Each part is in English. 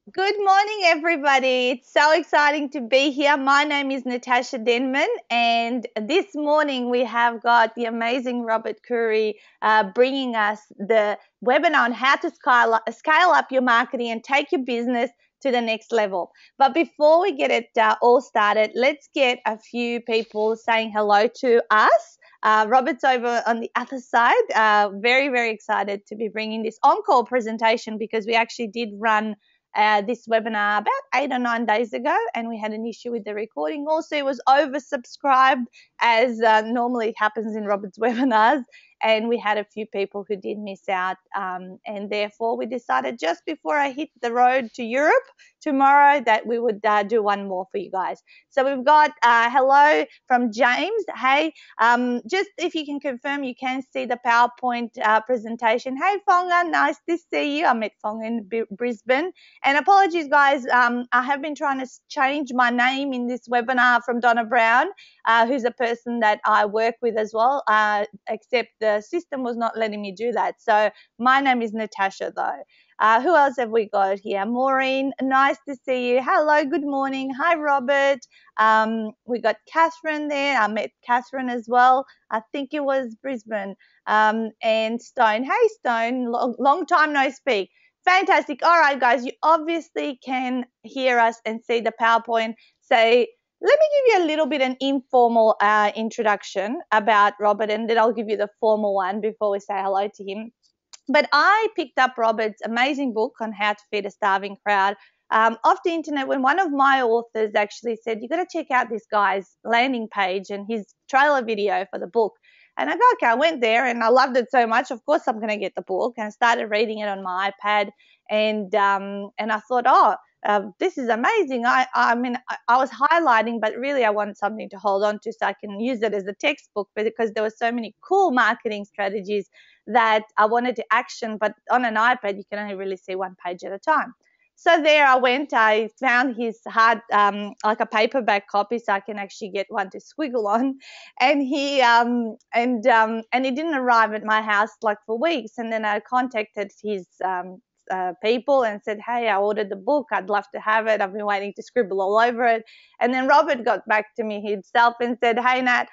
Good morning, everybody. It's so exciting to be here. My name is Natasha Denman, and this morning we have got the amazing Robert Curry bringing us the webinar on how to scale up your marketing and take your business to the next level. But before we get it all started, let's get a few people saying hello to us. Robert's over on the other side. Very, very excited to be bringing this on-call presentation because we actually did run this webinar about 8 or 9 days ago, and we had an issue with the recording. Also, it was oversubscribed, as normally happens in Robert's webinars, and we had a few people who did miss out. And therefore, we decided just before I hit the road to Europe tomorrow that we would do one more for you guys. So we've got hello from James. Hey, just if you can confirm you can see the PowerPoint presentation. Hey, Fonga, nice to see you. I met Fonga in Brisbane. And apologies, guys. I have been trying to change my name in this webinar from Donna Brown, who's a person that I work with as well, except the system was not letting me do that. So my name is Natasha, though. Who else have we got here? Maureen, nice to see you. Hello, good morning. Hi, Robert. We got Catherine there. I met Catherine as well. I think it was Brisbane. And Stone. Hey, Stone, long time no speak. Fantastic. All right, guys, you obviously can hear us and see the PowerPoint. So let me give you a little bit an informal introduction about Robert, and then I'll give you the formal one before we say hello to him. But I picked up Robert's amazing book on how to feed a starving crowd off the internet when one of my authors actually said, you got to check out this guy's landing page and his trailer video for the book. And I go, okay, I went there and I loved it so much. Of course, I'm going to get the book, and I started reading it on my iPad. And I thought, this is amazing. I was highlighting, but really I wanted something to hold on to so I can use it as a textbook because there were so many cool marketing strategies that I wanted to action. But on an iPad, you can only really see one page at a time. So there I went. I found his hard, like a paperback copy, so I can actually get one to squiggle on. And it didn't arrive at my house like for weeks. And then I contacted his people and said, hey, I ordered the book. I'd love to have it. I've been waiting to scribble all over it. And then Robert got back to me himself and said, hey, Nat,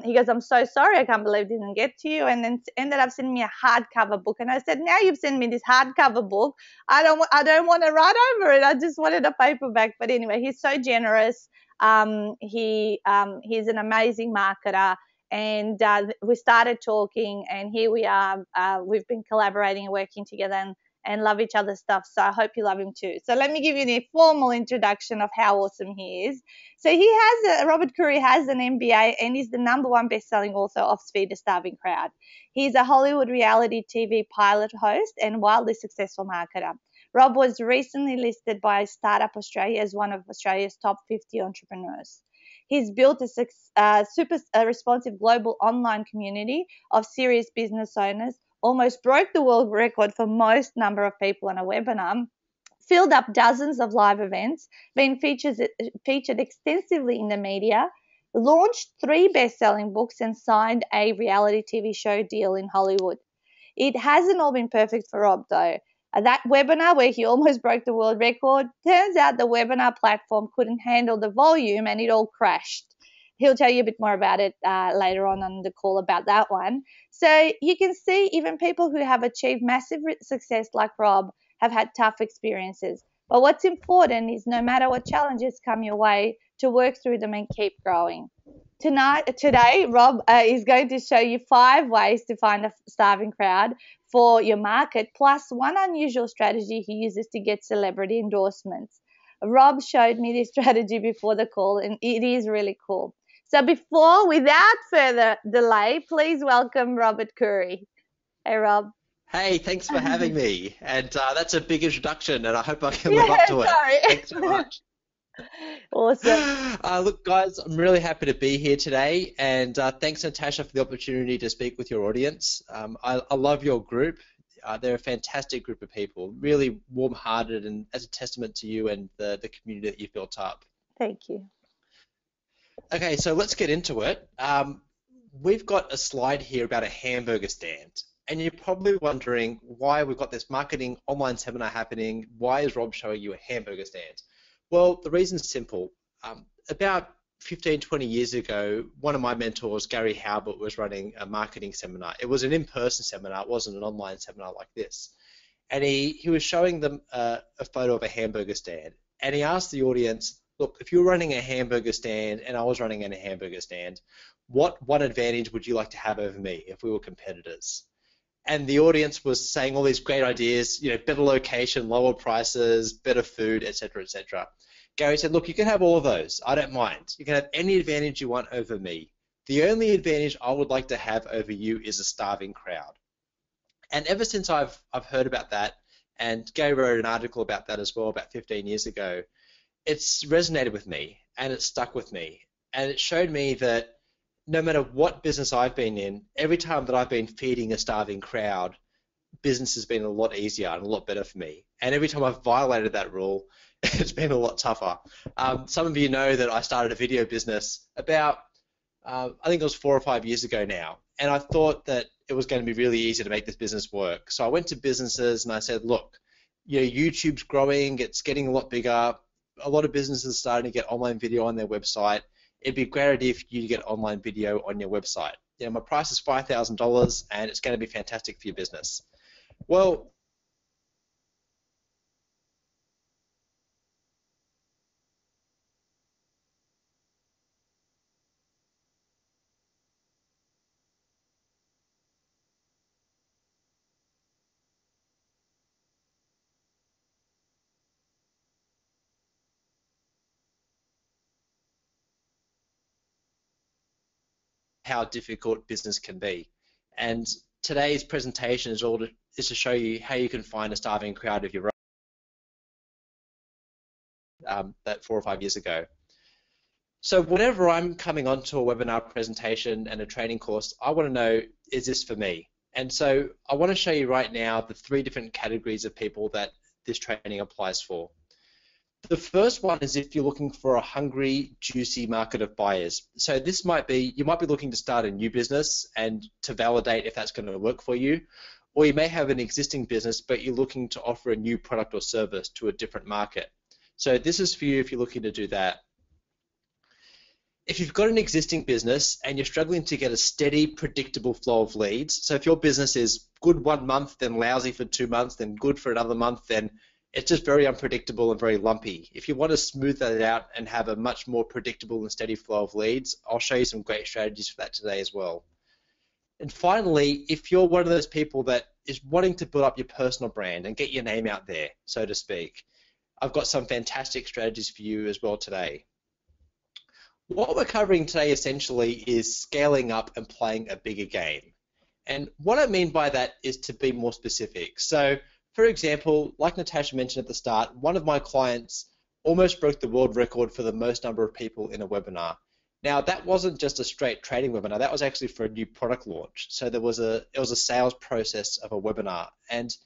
he goes, I'm so sorry. I can't believe it didn't get to you. And then ended up sending me a hardcover book. And I said, now you've sent me this hardcover book. I don't want to write over it. I just wanted a paperback. But anyway, he's so generous. He's an amazing marketer. And we started talking, and here we are. We've been collaborating and working together, and love each other's stuff. So I hope you love him too. So let me give you the formal introduction of how awesome he is. So Robert Curry has an MBA and is the #1 best-selling author of Feed the Starving Crowd. He's a Hollywood reality TV pilot host and wildly successful marketer. Rob was recently listed by Startup Australia as one of Australia's top 50 entrepreneurs. He's built a super responsive global online community of serious business owners, almost broke the world record for most number of people on a webinar, filled up dozens of live events, been featured extensively in the media, launched 3 best-selling books, and signed a reality TV show deal in Hollywood. It hasn't all been perfect for Rob, though. That webinar where he almost broke the world record, turns out the webinar platform couldn't handle the volume and it all crashed. He'll tell you a bit more about it later on the call about that one. So you can see even people who have achieved massive success like Rob have had tough experiences. But what's important is no matter what challenges come your way, to work through them and keep growing. Today, Rob is going to show you 5 ways to find a starving crowd for your market, plus one unusual strategy he uses to get celebrity endorsements. Rob showed me this strategy before the call, and it is really cool. So without further delay, please welcome Robert Curry. Hey, Rob. Hey, thanks for having me. And that's a big introduction, and I hope I can live up Yeah, to it. Thanks so sorry. much. Awesome. Look, guys, I'm really happy to be here today, and thanks, Natasha, for the opportunity to speak with your audience. I love your group. They're a fantastic group of people, really warm-hearted, and as a testament to you and the community that you've built up. Thank you. Okay, so let's get into it. We've got a slide here about a hamburger stand. And you're probably wondering why we've got this marketing online seminar happening. Why is Rob showing you a hamburger stand? Well, the reason's simple. About 15, 20 years ago, one of my mentors, Gary Halbert, was running a marketing seminar. It was an in-person seminar. It wasn't an online seminar like this. And he was showing them a photo of a hamburger stand. And he asked the audience, look, if you're running a hamburger stand and I was running a hamburger stand, what one advantage would you like to have over me if we were competitors? And the audience was saying all these great ideas, better location, lower prices, better food, etc., etc. Gary said, look, you can have all of those. I don't mind. You can have any advantage you want over me. The only advantage I would like to have over you is a starving crowd. And ever since I've heard about that, and Gary wrote an article about that as well about 15 years ago, it's resonated with me and it's stuck with me. And it showed me that no matter what business I've been in, every time that I've been feeding a starving crowd, business has been a lot easier and a lot better for me. And every time I've violated that rule, it's been a lot tougher. Some of you know that I started a video business about, I think it was 4 or 5 years ago now. And I thought that it was going to be really easy to make this business work. So I went to businesses and I said, look, YouTube's growing, it's getting a lot bigger. A lot of businesses are starting to get online video on their website. It'd be a great idea for you to get online video on your website. My price is $5,000 and it's going to be fantastic for your business. Well, how difficult business can be. And today's presentation is to show you how you can find a starving crowd of your own, that 4 or 5 years ago. So whenever I'm coming onto a webinar presentation and a training course, I want to know, is this for me? And so I want to show you right now the 3 different categories of people that this training applies for. The first one is if you're looking for a hungry, juicy market of buyers. So this might be, you might be looking to start a new business and to validate if that's going to work for you. Or you may have an existing business, but you're looking to offer a new product or service to a different market. So this is for you if you're looking to do that. If you've got an existing business and you're struggling to get a steady, predictable flow of leads, so if your business is good 1 month, then lousy for 2 months, then good for another month, then it's just very unpredictable and very lumpy. If you want to smooth that out and have a much more predictable and steady flow of leads, I'll show you some great strategies for that today as well. And finally, if you're one of those people that is wanting to build up your personal brand and get your name out there, so to speak, I've got some fantastic strategies for you as well today. What we're covering today essentially is scaling up and playing a bigger game. And what I mean by that is to be more specific. So, for example, like Natasha mentioned at the start, one of my clients almost broke the world record for the most number of people in a webinar. Now, that wasn't just a straight trading webinar. That was actually for a new product launch. So it was a sales process of a webinar, and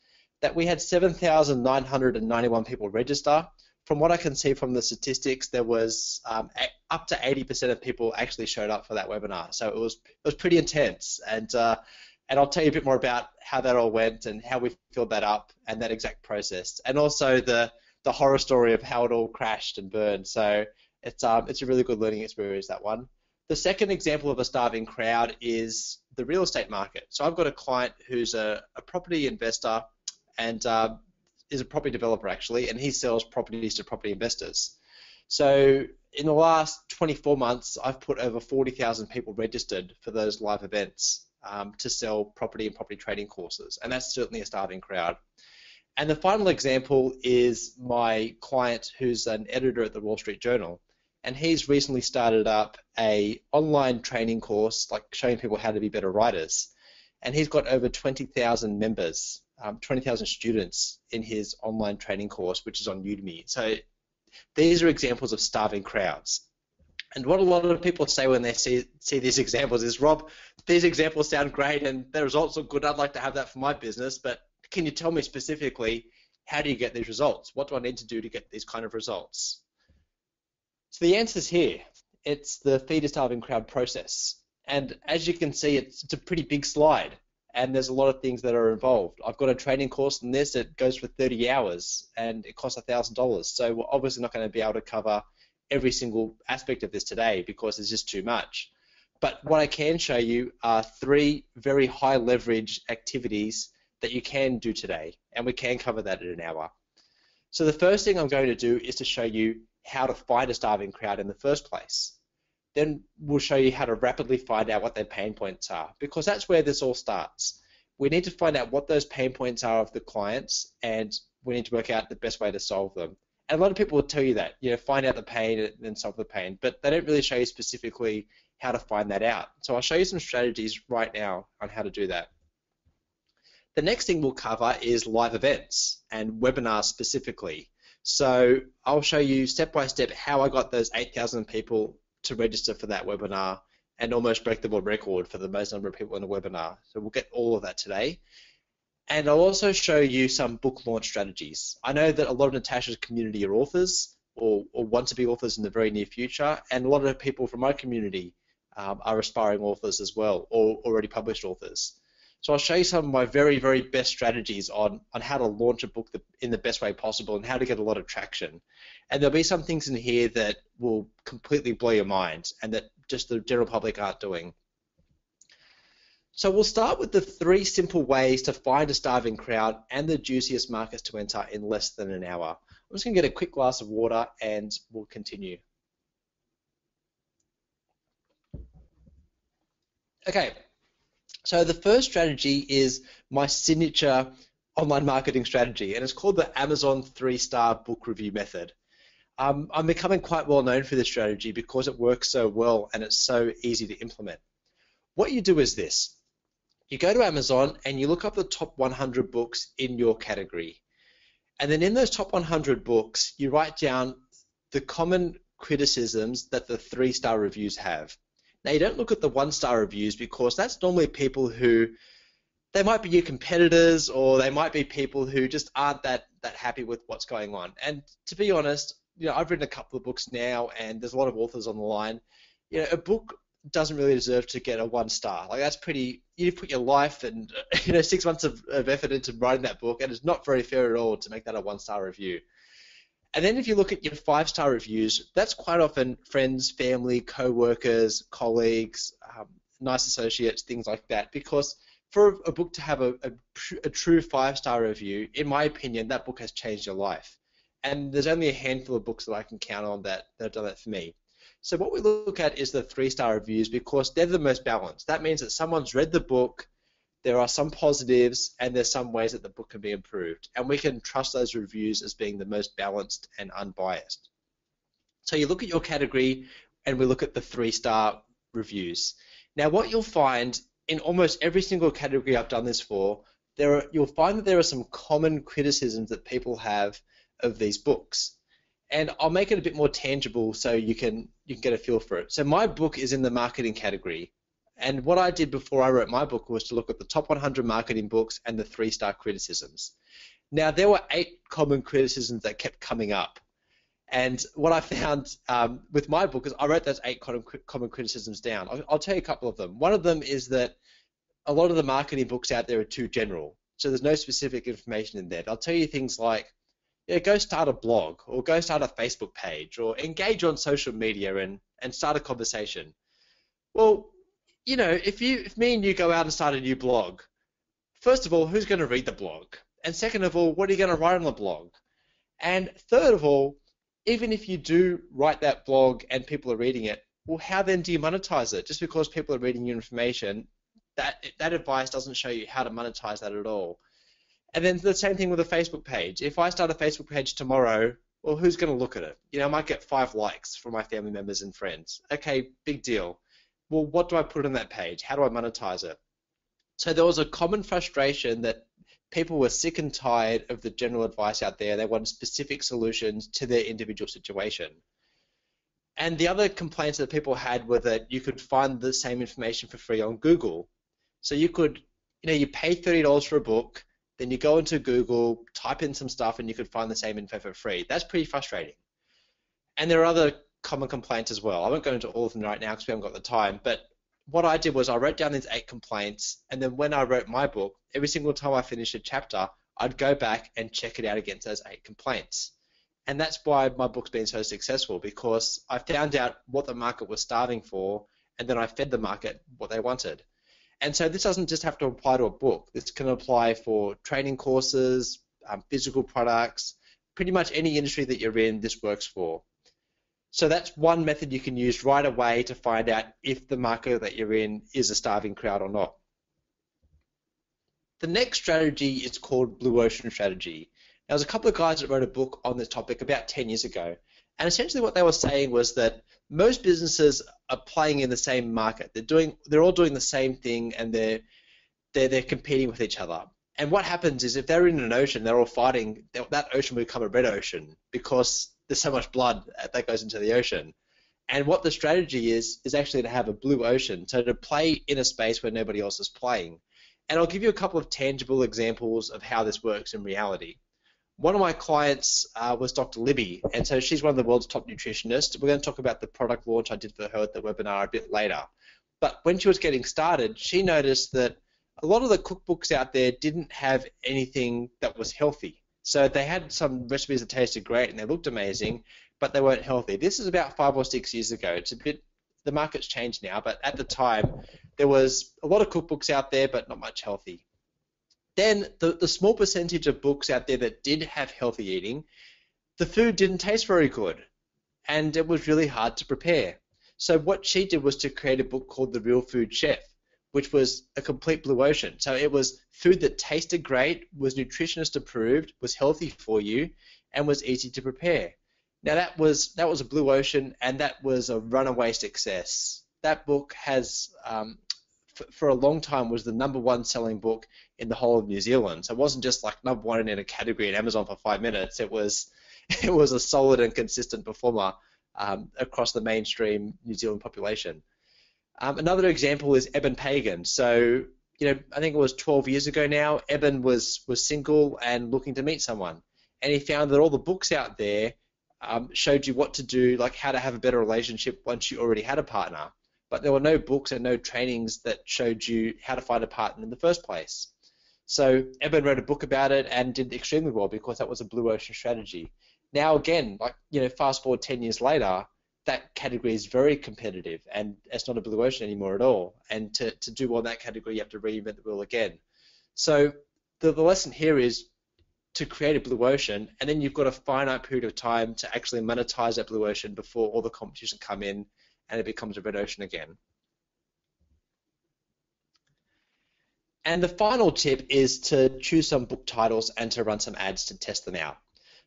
that we had 7,991 people register. From what I can see from the statistics, there was up to 80% of people actually showed up for that webinar. So it was pretty intense, and I'll tell you a bit more about how that all went and how we filled that up and that exact process, and also the horror story of how it all crashed and burned. So it's a really good learning experience, that one. The second example of a starving crowd is the real estate market. So I've got a client who's a property investor and is a property developer actually, and he sells properties to property investors. So in the last 24 months, I've put over 40,000 people registered for those live events to sell property and property trading courses, and that's certainly a starving crowd. And the final example is my client who's an editor at the Wall Street Journal, and he's recently started up a online training course, like showing people how to be better writers, and he's got over 20,000 members, 20,000 students in his online training course, which is on Udemy. So these are examples of starving crowds. And what a lot of people say when they see these examples is, Rob, these examples sound great and the results look good. I'd like to have that for my business, but can you tell me specifically, how do you get these results? What do I need to do to get these kind of results? So the answer's here. It's the Feed a Starving Crowd process. And as you can see, it's a pretty big slide. and there's a lot of things that are involved. I've got a training course in this that goes for 30 hours and it costs $1,000. So we're obviously not going to be able to cover every single aspect of this today because it's just too much. But what I can show you are 3 very high leverage activities that you can do today, and we can cover that in an hour. So the first thing I'm going to do is to show you how to find a starving crowd in the first place. Then we'll show you how to rapidly find out what their pain points are, because that's where this all starts. We need to find out what those pain points are of the clients, and we need to work out the best way to solve them. And a lot of people will tell you that, find out the pain and then solve the pain, but they don't really show you specifically how to find that out. So I'll show you some strategies right now on how to do that. The next thing we'll cover is live events and webinars specifically. So I'll show you step by step how I got those 8,000 people to register for that webinar and almost break the world record for the most number of people in a webinar. So we'll get all of that today. And I'll also show you some book launch strategies. I know that a lot of Natasha's community are authors or want to be authors in the very near future, and a lot of people from my community are aspiring authors as well, or already published authors. So I'll show you some of my very, very best strategies on how to launch a book in the best way possible and how to get a lot of traction. And there'll be some things in here that will completely blow your mind and that just the general public aren't doing. So we'll start with the 3 simple ways to find a starving crowd and the juiciest markets to enter in less than an hour. I'm just going to get a quick glass of water and we'll continue. Okay. So the first strategy is my signature online marketing strategy, and it's called the Amazon 3-star book review method. I'm becoming quite well known for this strategy because it works so well and it's so easy to implement. What you do is this. You go to Amazon and you look up the top 100 books in your category. And then in those top 100 books, you write down the common criticisms that the 3-star reviews have. Now, you don't look at the 1-star reviews because that's normally people who, they might be your competitors or they might be people who just aren't that happy with what's going on. And to be honest, I've written a couple of books now and there's a lot of authors on the line. A book doesn't really deserve to get a 1-star. Like, that's pretty, you've put your life and 6 months of effort into writing that book, and it's not very fair at all to make that a 1-star review. And then if you look at your 5-star reviews, that's quite often friends, family, co-workers, colleagues, nice associates, things like that. Because for a book to have a true 5-star review, in my opinion, that book has changed your life. And there's only a handful of books that I can count on that have done that for me. So what we look at is the 3-star reviews because they're the most balanced. That means that someone's read the book, there are some positives, and there's some ways that the book can be improved. And we can trust those reviews as being the most balanced and unbiased. So you look at your category, and we look at the 3-star reviews. Now, what you'll find in almost every single category I've done this for, you'll find that there are some common criticisms that people have of these books. And I'll make it a bit more tangible so you can get a feel for it. So my book is in the marketing category. And what I did before I wrote my book was to look at the top 100 marketing books and the 3-star criticisms. Now, there were 8 common criticisms that kept coming up. And what I found with my book is I wrote those 8 common criticisms down. I'll tell you a couple of them. One of them is that a lot of the marketing books out there are too general. So there's no specific information in there. They'll tell you things like, go start a blog or go start a Facebook page or engage on social media and start a conversation. Well, if me and you go out and start a new blog, first of all, who's going to read the blog? And second of all, what are you going to write on the blog? And third of all, even if you do write that blog and people are reading it, well, how then do you monetize it? Just because people are reading your information, that advice doesn't show you how to monetize that at all. And then the same thing with a Facebook page. If I start a Facebook page tomorrow, well, who's going to look at it? I might get 5 likes from my family members and friends. Okay, big deal. Well, what do I put on that page? How do I monetize it? So there was a common frustration that people were sick and tired of the general advice out there. They wanted specific solutions to their individual situation. And the other complaints that people had were that you could find the same information for free on Google. So you could, you pay $30 for a book, then you go into Google, type in some stuff, and you could find the same info for free. That's pretty frustrating. And there are other common complaints as well. I won't go into all of them right now because we haven't got the time, but what I did was I wrote down these 8 complaints, and then when I wrote my book, every single time I finished a chapter, I'd go back and check it out against those 8 complaints. And that's why my book's been so successful, because I found out what the market was starving for, and then I fed the market what they wanted. And so this doesn't just have to apply to a book. This can apply for training courses, physical products, pretty much any industry that you're in, this works for. So that's one method you can use right away to find out if the market that you're in is a starving crowd or not. The next strategy is called Blue Ocean Strategy. Now, there's a couple of guys that wrote a book on this topic about 10 years ago. And essentially what they were saying was that most businesses are playing in the same market. They're all doing the same thing, and they're competing with each other. And what happens is if they're in an ocean, they're all fighting, that ocean will become a red ocean because there's so much blood that goes into the ocean. And what the strategy is actually to have a blue ocean, so to play in a space where nobody else is playing. And I'll give you a couple of tangible examples of how this works in reality. One of my clients was Dr. Libby, and so she's one of the world's top nutritionists. We're going to talk about the product launch I did for her at the webinar a bit later. But when she was getting started, she noticed that a lot of the cookbooks out there didn't have anything that was healthy. So they had some recipes that tasted great and they looked amazing, but they weren't healthy. This is about 5 or 6 years ago. The market's changed now, but at the time, there was a lot of cookbooks out there, but not much healthy. Then the small percentage of books out there that did have healthy eating, the food didn't taste very good, and it was really hard to prepare. So what she did was to create a book called The Real Food Chef, which was a complete blue ocean. So it was food that tasted great, was nutritionist approved, was healthy for you, and was easy to prepare. Now that was a blue ocean, and that was a runaway success. That book has, for a long time, was the #1 selling book in the whole of New Zealand. So it wasn't just like #1 in a category in Amazon for 5 minutes. It was a solid and consistent performer across the mainstream New Zealand population. Another example is Eben Pagan. So, I think it was 12 years ago now, Eben was single and looking to meet someone. And he found that all the books out there showed you what to do, like how to have a better relationship once you already had a partner. But there were no books and no trainings that showed you how to find a partner in the first place. So Eben wrote a book about it and did extremely well because that was a blue ocean strategy. Now again, fast forward 10 years later, that category is very competitive and it's not a blue ocean anymore at all. And to do well in that category, you have to reinvent the wheel again. So the lesson here is to create a blue ocean, and then you've got a finite period of time to actually monetize that blue ocean before all the competition come in and it becomes a red ocean again. And the final tip is to choose some book titles and to run some ads to test them out.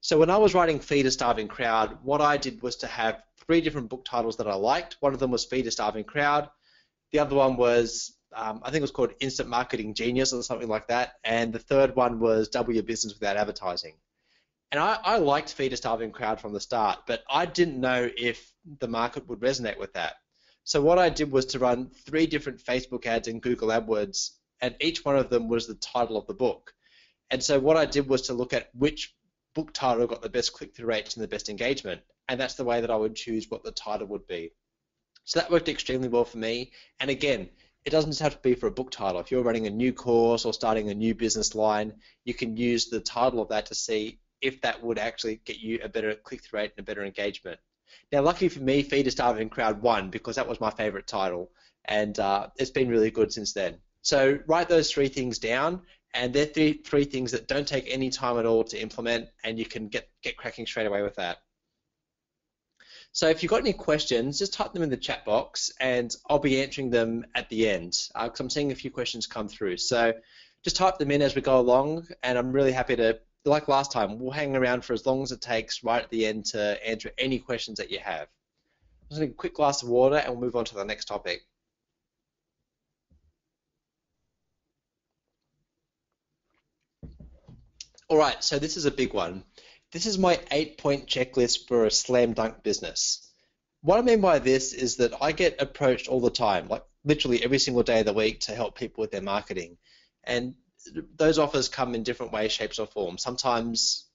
So when I was writing Feed a Starving Crowd, what I did was to have 3 different book titles that I liked. One of them was Feed a Starving Crowd. The other one was, I think it was called Instant Marketing Genius or something like that. And the third one was Double Your Business Without Advertising. And I liked Feed a Starving Crowd from the start, but I didn't know if the market would resonate with that. So what I did was to run 3 different Facebook ads and Google AdWords, and each one of them was the title of the book. And so what I did was to look at which book title got the best click-through rates and the best engagement, and that's the way that I would choose what the title would be. So that worked extremely well for me. And again, it doesn't just have to be for a book title. If you're running a new course or starting a new business line, you can use the title of that to see if that would actually get you a better click-through rate and a better engagement. Now, luckily for me, Feed a Starving Crowd won because that was my favorite title, and it's been really good since then. So write those 3 things down, and they're 3 things that don't take any time at all to implement, and you can get cracking straight away with that. So if you've got any questions, just type them in the chat box, and I'll be answering them at the end, because I'm seeing a few questions come through. So just type them in as we go along, and I'm really happy to, like last time, we'll hang around for as long as it takes right at the end to answer any questions that you have. I'm just going to take a quick glass of water, and we'll move on to the next topic. All right, so this is a big one. This is my 8-point checklist for a slam dunk business. What I mean by this is that I get approached all the time, like literally every single day of the week, to help people with their marketing. And those offers come in different ways, shapes, or forms. Sometimes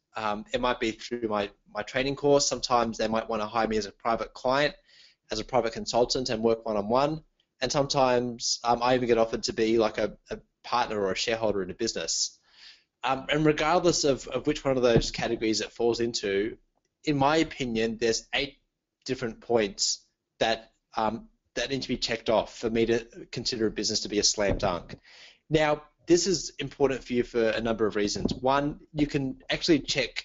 it might be through my training course. Sometimes they might want to hire me as a private client, as a private consultant, and work one-on-one. and sometimes I even get offered to be like a partner or a shareholder in a business. And regardless of which one of those categories it falls into, in my opinion, there's 8 different points that that need to be checked off for me to consider a business to be a slam dunk. Now, this is important for you for a number of reasons. One, you can actually check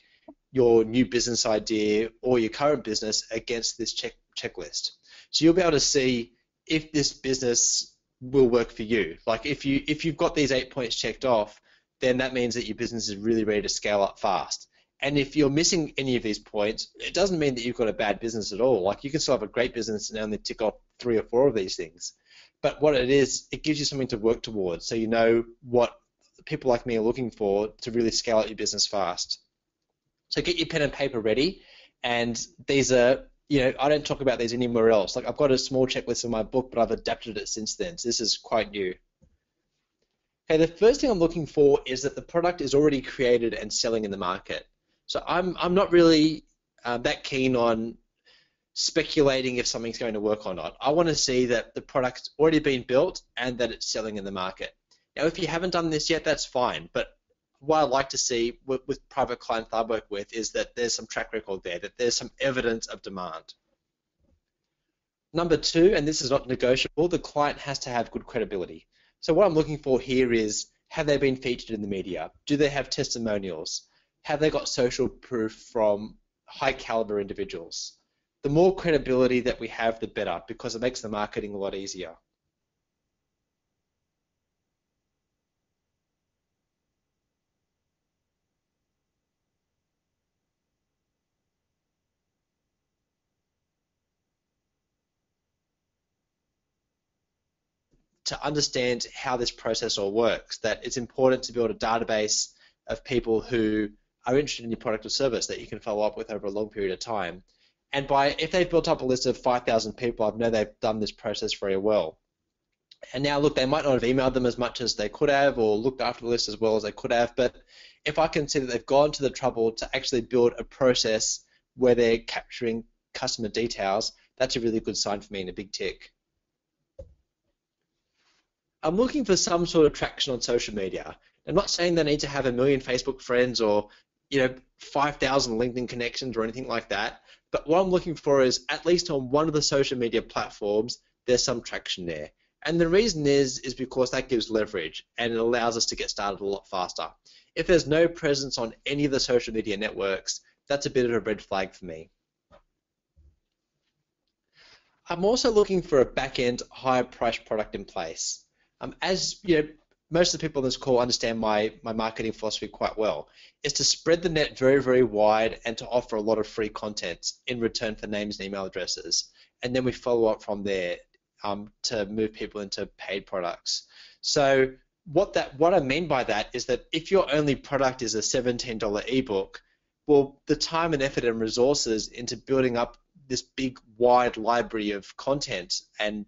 your new business idea or your current business against this checklist. So you'll be able to see if this business will work for you. Like if you've got these 8 points checked off, then that means that your business is really ready to scale up fast. And if you're missing any of these points, it doesn't mean that you've got a bad business at all. Like you can still have a great business and only tick off 3 or 4 of these things. But what it is, it gives you something to work towards, so you know what people like me are looking for to really scale up your business fast. So get your pen and paper ready, and these are, I don't talk about these anywhere else. Like I've got a small checklist in my book, but I've adapted it since then. So this is quite new. Okay, the first thing I'm looking for is that the product is already created and selling in the market. So I'm not really that keen on speculating if something's going to work or not. I want to see that the product's already been built and that it's selling in the market. Now, if you haven't done this yet, that's fine. But what I'd like to see with private clients I work with is that there's some track record there, that there's some evidence of demand. Number 2, and this is not negotiable, the client has to have good credibility. So what I'm looking for here is, have they been featured in the media? Do they have testimonials? Have they got social proof from high caliber individuals? The more credibility that we have, the better, because it makes the marketing a lot easier. To understand how this process all works, that it's important to build a database of people who are interested in your product or service that you can follow up with over a long period of time. And if they've built up a list of 5,000 people, I know they've done this process very well. And now, look, they might not have emailed them as much as they could have or looked after the list as well as they could have, but if I can see that they've gone to the trouble to actually build a process where they're capturing customer details, that's a really good sign for me and a big tick. I'm looking for some sort of traction on social media. I'm not saying they need to have 1 million Facebook friends or 5,000 LinkedIn connections or anything like that, but what I'm looking for is at least on one of the social media platforms, there's some traction there. And the reason is because that gives leverage and it allows us to get started a lot faster. If there's no presence on any of the social media networks, that's a bit of a red flag for me. I'm also looking for a back-end, higher-priced product in place. As most of the people on this call understand my marketing philosophy quite well, is to spread the net very, very wide and to offer a lot of free content in return for names and email addresses. And then we follow up from there to move people into paid products. So what I mean by that is that if your only product is a $17 ebook, well, the time and effort and resources into building up this big, wide library of content and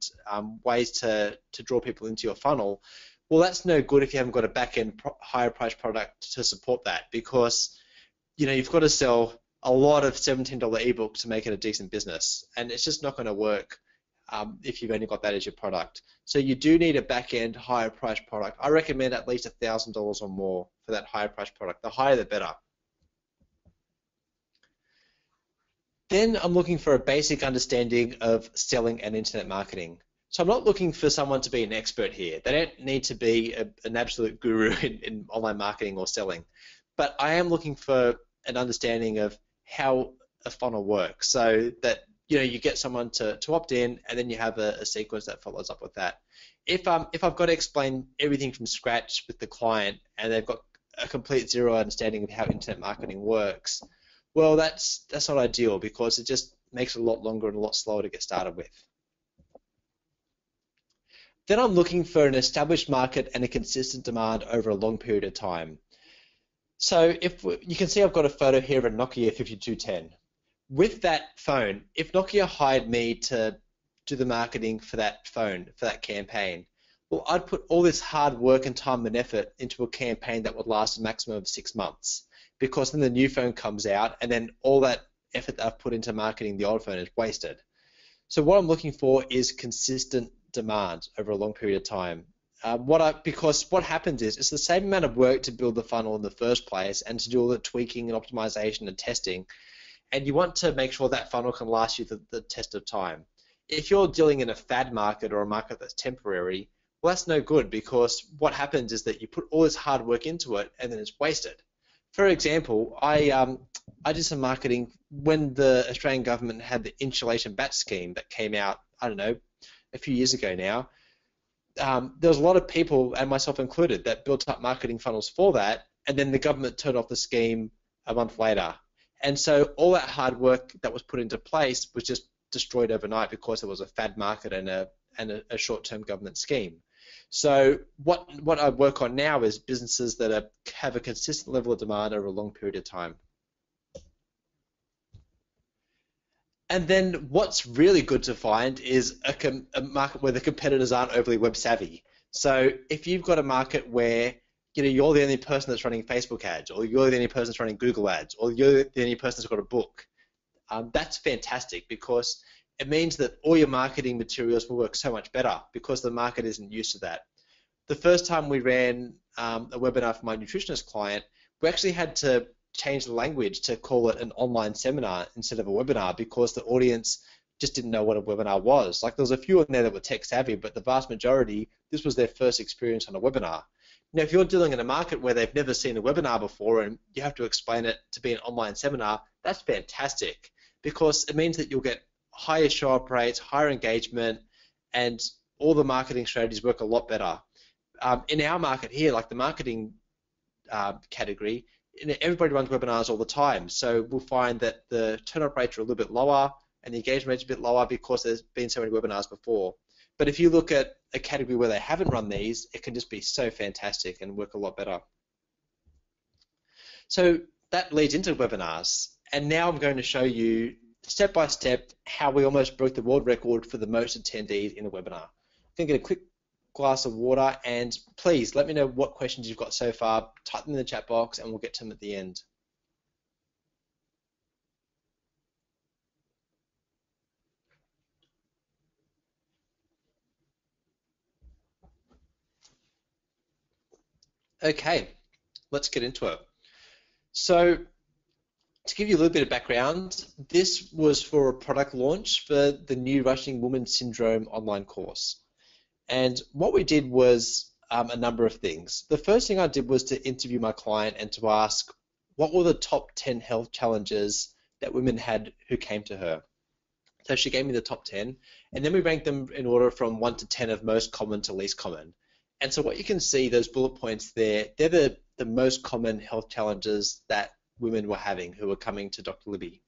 ways to draw people into your funnel, well, that's no good if you haven't got a back-end higher price product to support that, because you've got to sell a lot of $17 ebooks to make it a decent business, and it's just not going to work if you've only got that as your product. So you do need a back-end higher price product. I recommend at least $1,000 or more for that higher price product. The higher the better. Then I'm looking for a basic understanding of selling and internet marketing. So I'm not looking for someone to be an expert here. They don't need to be an absolute guru in online marketing or selling. But I am looking for an understanding of how a funnel works, so that you get someone to opt in, and then you have a sequence that follows up with that. If I've got to explain everything from scratch with the client and they've got a complete zero understanding of how internet marketing works, well, that's not ideal, because it just makes it a lot longer and a lot slower to get started with. Then I'm looking for an established market and a consistent demand over a long period of time. So you can see I've got a photo here of a Nokia 5210. With that phone, if Nokia hired me to do the marketing for that phone, for that campaign, well, I'd put all this hard work and time and effort into a campaign that would last a maximum of 6 months, because then the new phone comes out and then all that effort that I've put into marketing the old phone is wasted. So what I'm looking for is consistent demand over a long period of time. Because what happens is it's the same amount of work to build the funnel in the first place and to do all the tweaking and optimization and testing, and you want to make sure that funnel can last you the test of time. If you're dealing in a fad market or a market that's temporary, well, that's no good, because what happens is that you put all this hard work into it and then it's wasted. For example, I did some marketing when the Australian government had the insulation batch scheme that came out, I don't know, a few years ago now. There was a lot of people, and myself included, that built up marketing funnels for that, and then the government turned off the scheme a month later. And so all that hard work that was put into place was just destroyed overnight because it was a fad market and a short-term government scheme. So what I work on now is businesses that have a consistent level of demand over a long period of time. And then what's really good to find is a market where the competitors aren't overly web savvy. So if you've got a market where you're the only person that's running Facebook ads, or you're the only person that's running Google ads, or you're the only person that's got a book, that's fantastic, because it means that all your marketing materials will work so much better because the market isn't used to that. The first time we ran a webinar for my nutritionist client, we actually had to change the language to call it an online seminar instead of a webinar, because the audience just didn't know what a webinar was. Like, there was a few in there that were tech savvy, but the vast majority, this was their first experience on a webinar. Now, if you're dealing in a market where they've never seen a webinar before and you have to explain it to be an online seminar, that's fantastic, because it means that you'll get higher show-up rates, higher engagement, and all the marketing strategies work a lot better. In our market here, like the marketing category, everybody runs webinars all the time, so we'll find that the turn-up rates are a little bit lower and the engagement rates are a bit lower because there's been so many webinars before. But if you look at a category where they haven't run these, it can just be so fantastic and work a lot better. So that leads into webinars, and now I'm going to show you step by step how we almost broke the world record for the most attendees in a webinar. I'm going to get a quick glass of water, and please let me know what questions you've got so far. Type them in the chat box and we'll get to them at the end. Okay, let's get into it. So to give you a little bit of background, this was for a product launch for the new Rushing Woman Syndrome online course. And what we did was a number of things. The first thing I did was to interview my client and to ask what were the top 10 health challenges that women had who came to her. So she gave me the top 10, and then we ranked them in order from 1 to 10 of most common to least common. And so what you can see, those bullet points there, they're the most common health challenges that women were having who were coming to Dr. Libby.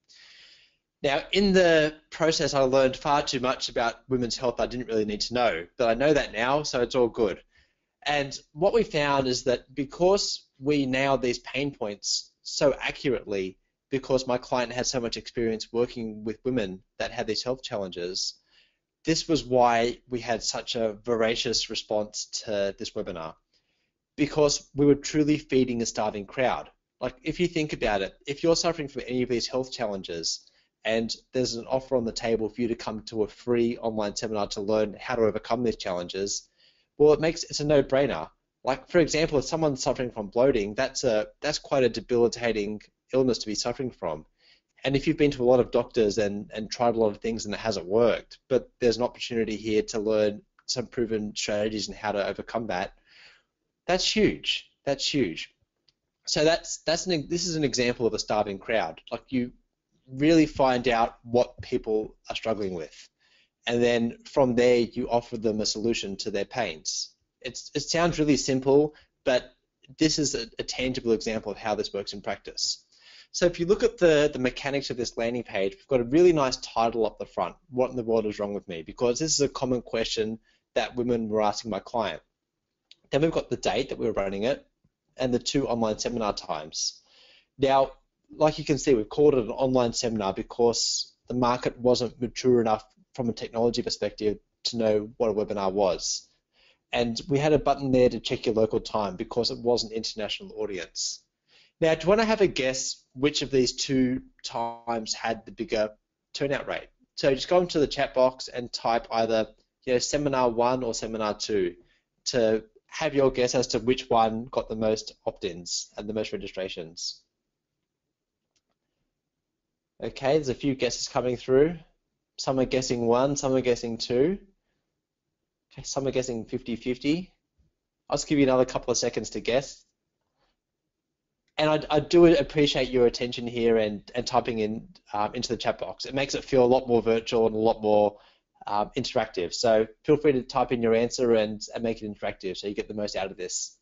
Now, in the process, I learned far too much about women's health I didn't really need to know, but I know that now, so it's all good. And what we found is that because we nailed these pain points so accurately, because my client had so much experience working with women that had these health challenges, this was why we had such a voracious response to this webinar, because we were truly feeding a starving crowd. Like, if you think about it, if you're suffering from any of these health challenges and there's an offer on the table for you to come to a free online seminar to learn how to overcome these challenges, well, it's a no-brainer. Like, for example, if someone's suffering from bloating, that's quite a debilitating illness to be suffering from. And if you've been to a lot of doctors and tried a lot of things and it hasn't worked, but there's an opportunity here to learn some proven strategies and how to overcome that, that's huge. That's huge. So this is an example of a starving crowd. Like, you really find out what people are struggling with, and then from there you offer them a solution to their pains. It sounds really simple, but this is a tangible example of how this works in practice. So if you look at the mechanics of this landing page, we've got a really nice title up the front, what in the world is wrong with me? Because this is a common question that women were asking my client. Then we've got the date that we were running it and the 2 online seminar times. Now, like you can see, we've called it an online seminar because the market wasn't mature enough from a technology perspective to know what a webinar was. And we had a button there to check your local time because it was an international audience. Now, do you want to have a guess which of these 2 times had the bigger turnout rate? So just go into the chat box and type either seminar 1 or seminar 2, to have your guess as to which one got the most opt-ins and the most registrations. Okay, there's a few guesses coming through. Some are guessing 1, some are guessing 2. Okay, some are guessing 50-50. I'll just give you another couple of seconds to guess. And I do appreciate your attention here and typing in into the chat box. It makes it feel a lot more virtual and a lot more interactive. So feel free to type in your answer and make it interactive so you get the most out of this.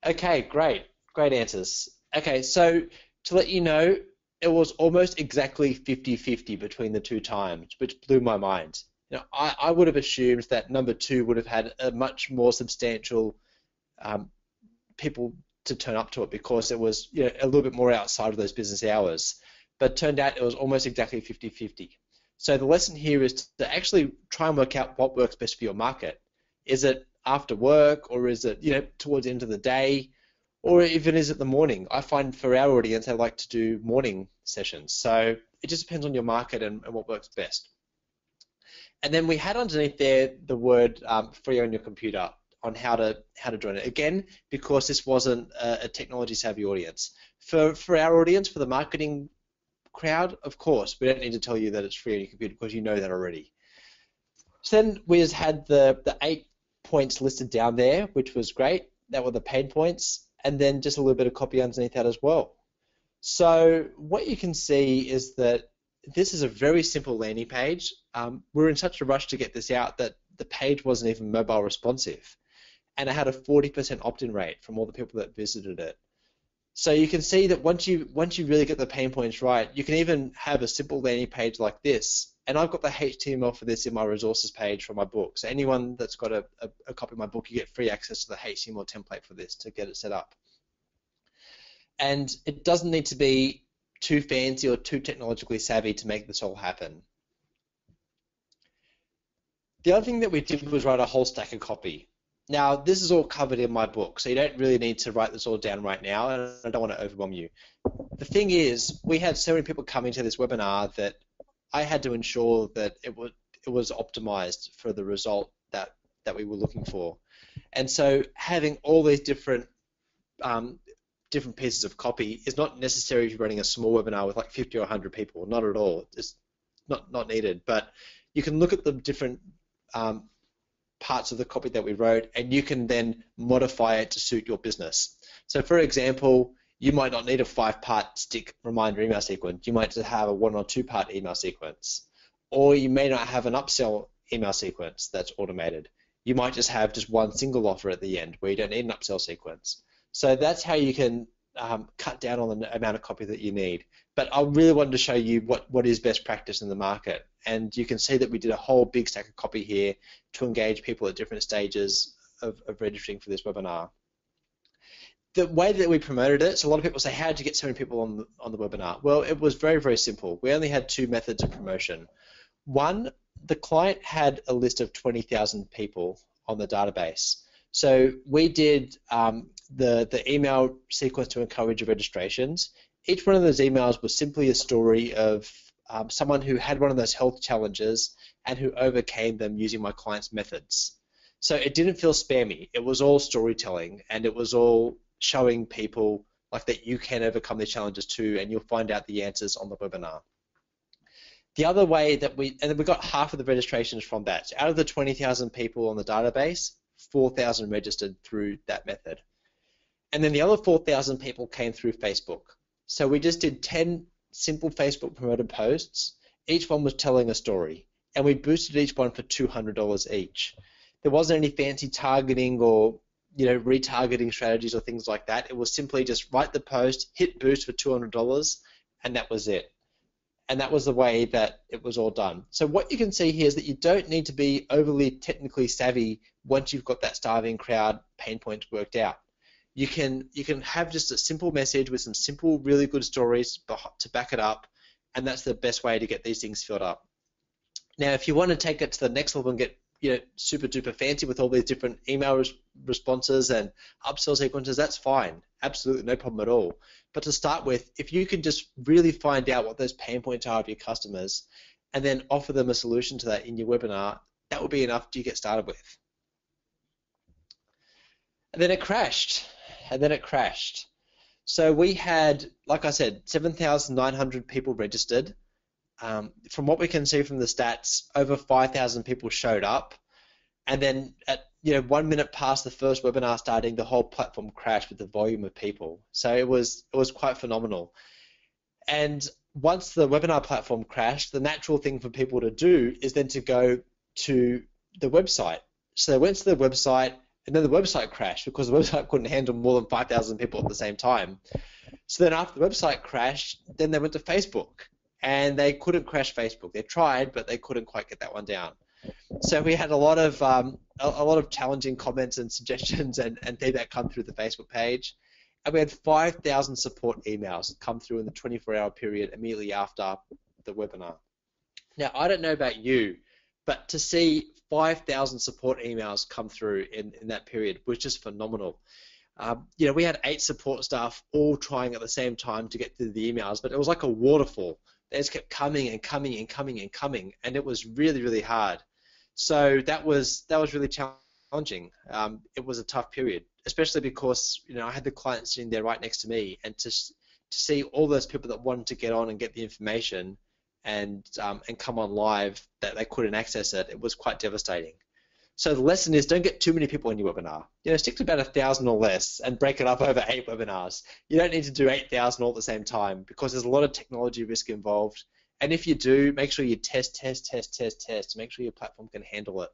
Okay, great answers. Okay, so to let you know, it was almost exactly 50-50 between the two times, which blew my mind. I would have assumed that number 2 would have had a much more substantial people to turn up to it because it was a little bit more outside of those business hours. But it turned out it was almost exactly 50-50. So the lesson here is to actually try and work out what works best for your market. Is it after work, or is it towards the end of the day, or even is it the morning? I find for our audience, they like to do morning sessions. So it just depends on your market and what works best. And then we had underneath there the word free on your computer on how to join it. Again, because this wasn't a technology savvy audience. For our audience, for the marketing crowd, of course, we don't need to tell you that it's free on your computer because you know that already. So then we just had the 8 points listed down there, which was great. That were the pain points, and then just a little bit of copy underneath that as well. So what you can see is that this is a very simple landing page. We're in such a rush to get this out that the page wasn't even mobile responsive, and it had a 40% opt-in rate from all the people that visited it. So you can see that once you really get the pain points right, you can even have a simple landing page like this. And I've got the HTML for this in my resources page for my book. So anyone that's got a copy of my book, you get free access to the HTML template for this to get it set up. And it doesn't need to be too fancy or too technologically savvy to make this all happen. The other thing that we did was write a whole stack of copy. Now, this is all covered in my book, so you don't really need to write this all down right now, and I don't want to overwhelm you. The thing is, we had so many people coming to this webinar that I had to ensure that it was optimized for the result that we were looking for. And so having all these different pieces of copy is not necessary if you're running a small webinar with like 50 or 100 people. Not at all. It's not needed. But you can look at the different parts of the copy that we wrote, and you can then modify it to suit your business. So for example, you might not need a 5-part stick reminder email sequence. You might just have a 1 or 2-part email sequence. Or you may not have an upsell email sequence that's automated. You might just have just one single offer at the end where you don't need an upsell sequence. So that's how you can cut down on the amount of copy that you need. But I really wanted to show you what is best practice in the market. And you can see that we did a whole big stack of copy here to engage people at different stages of registering for this webinar. The way that we promoted it, so a lot of people say, how did you get so many people on the webinar? Well, it was very, very simple. We only had 2 methods of promotion. One, the client had a list of 20,000 people on the database. So we did the email sequence to encourage registrations. Each one of those emails was simply a story of someone who had one of those health challenges and who overcame them using my client's methods. So it didn't feel spammy. It was all storytelling, and it was all showing people like that you can overcome these challenges too, and you'll find out the answers on the webinar. The other way that we got half of the registrations from that. So out of the 20,000 people on the database, 4,000 registered through that method. And then the other 4,000 people came through Facebook. So we just did 10 simple Facebook promoted posts. Each one was telling a story, and we boosted each one for $200 each. There wasn't any fancy targeting or retargeting strategies or things like that. It was simply just write the post, hit boost for $200, and that was it. And that was the way that it was all done. So what you can see here is that you don't need to be overly technically savvy once you've got that starving crowd pain points worked out. You can have just a simple message with some simple, really good stories to back it up, and that's the best way to get these things filled up. Now, if you want to take it to the next level and get super duper fancy with all these different email responses and upsell sequences, that's fine. Absolutely no problem at all. But to start with, if you can just really find out what those pain points are of your customers and then offer them a solution to that in your webinar, That would be enough to get started with. And then it crashed. And then it crashed. So we had, like I said, 7,900 people registered. From what we can see from the stats, over 5,000 people showed up. And then at 1 minute past the first webinar starting, the whole platform crashed with the volume of people. So it was quite phenomenal. And once the webinar platform crashed, the natural thing for people to do is then to go to the website. So they went to the website, and then the website crashed because the website couldn't handle more than 5,000 people at the same time. So then after the website crashed, then they went to Facebook, and they couldn't crash Facebook. They tried, but they couldn't quite get that one down. So we had a lot of challenging comments and suggestions and feedback come through the Facebook page. And we had 5,000 support emails come through in the 24-hour period immediately after the webinar. Now, I don't know about you, but to see 5,000 support emails come through in that period was just phenomenal. We had 8 support staff all trying at the same time to get through the emails, but it was like a waterfall. They just kept coming and coming and coming and coming, and it was really, really hard. So that was really challenging. It was a tough period, especially because I had the client sitting there right next to me, and to see all those people that wanted to get on and get the information and come on live that they couldn't access it, it was quite devastating. So the lesson is, don't get too many people in your webinar. Stick to about 1,000 or less and break it up over 8 webinars. You don't need to do 8,000 all at the same time because there's a lot of technology risk involved. And if you do, make sure you test to make sure your platform can handle it.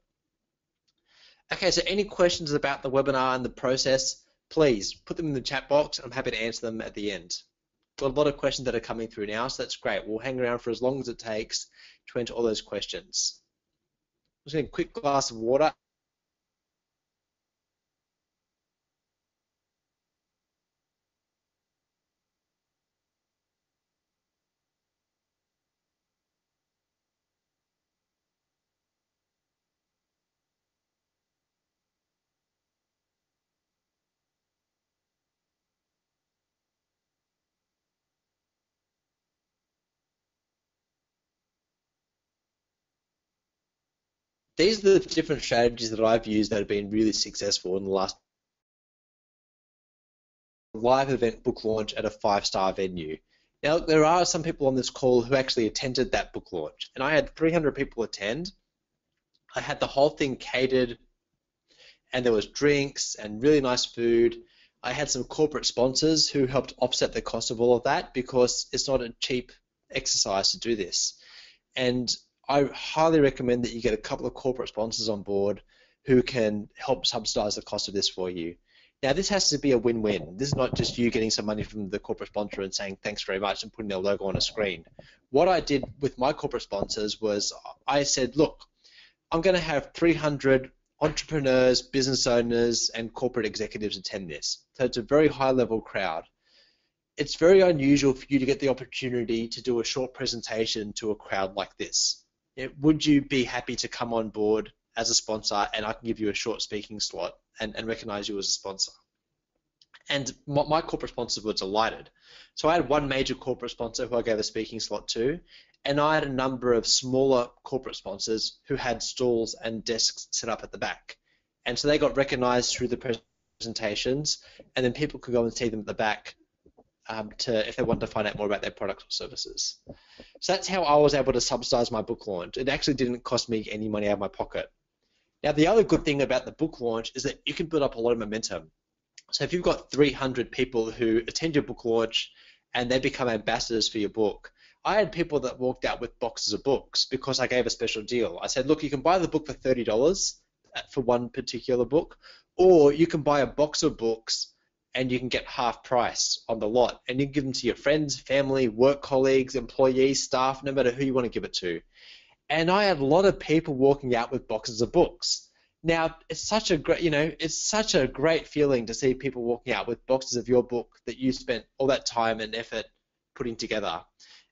Okay, so any questions about the webinar and the process, please put them in the chat box. I'm happy to answer them at the end. Got a lot of questions that are coming through now, so that's great. We'll hang around for as long as it takes to answer all those questions. I'm just getting a quick glass of water. These are the different strategies that I've used that have been really successful in the last live event book launch at a 5-star venue. Now, there are some people on this call who actually attended that book launch, and I had 300 people attend. I had the whole thing catered, and there was drinks and really nice food. I had some corporate sponsors who helped offset the cost of all of that because it's not a cheap exercise to do this. And I highly recommend that you get a couple of corporate sponsors on board who can help subsidize the cost of this for you. Now, this has to be a win-win. This is not just you getting some money from the corporate sponsor and saying thanks very much and putting their logo on a screen. What I did with my corporate sponsors was I said, look, I'm going to have 300 entrepreneurs, business owners, and corporate executives attend this. So it's a very high-level crowd. It's very unusual for you to get the opportunity to do a short presentation to a crowd like this. Would you be happy to come on board as a sponsor, and I can give you a short speaking slot and recognize you as a sponsor? And my corporate sponsors were delighted. So I had one major corporate sponsor who I gave a speaking slot to, and I had a number of smaller corporate sponsors who had stalls and desks set up at the back. And so they got recognized through the presentations, and then people could go and see them at the back if they wanted to find out more about their products or services. So that's how I was able to subsidize my book launch. It actually didn't cost me any money out of my pocket. Now, the other good thing about the book launch is that you can build up a lot of momentum. So if you've got 300 people who attend your book launch and they become ambassadors for your book, I had people that walked out with boxes of books because I gave a special deal. I said, look, you can buy the book for $30 for one particular book, or you can buy a box of books and you can get half price on the lot, and you can give them to your friends, family, work colleagues, employees, staff, no matter who you want to give it to. And I had a lot of people walking out with boxes of books. Now, it's such a great, it's such a great feeling to see people walking out with boxes of your book that you spent all that time and effort putting together.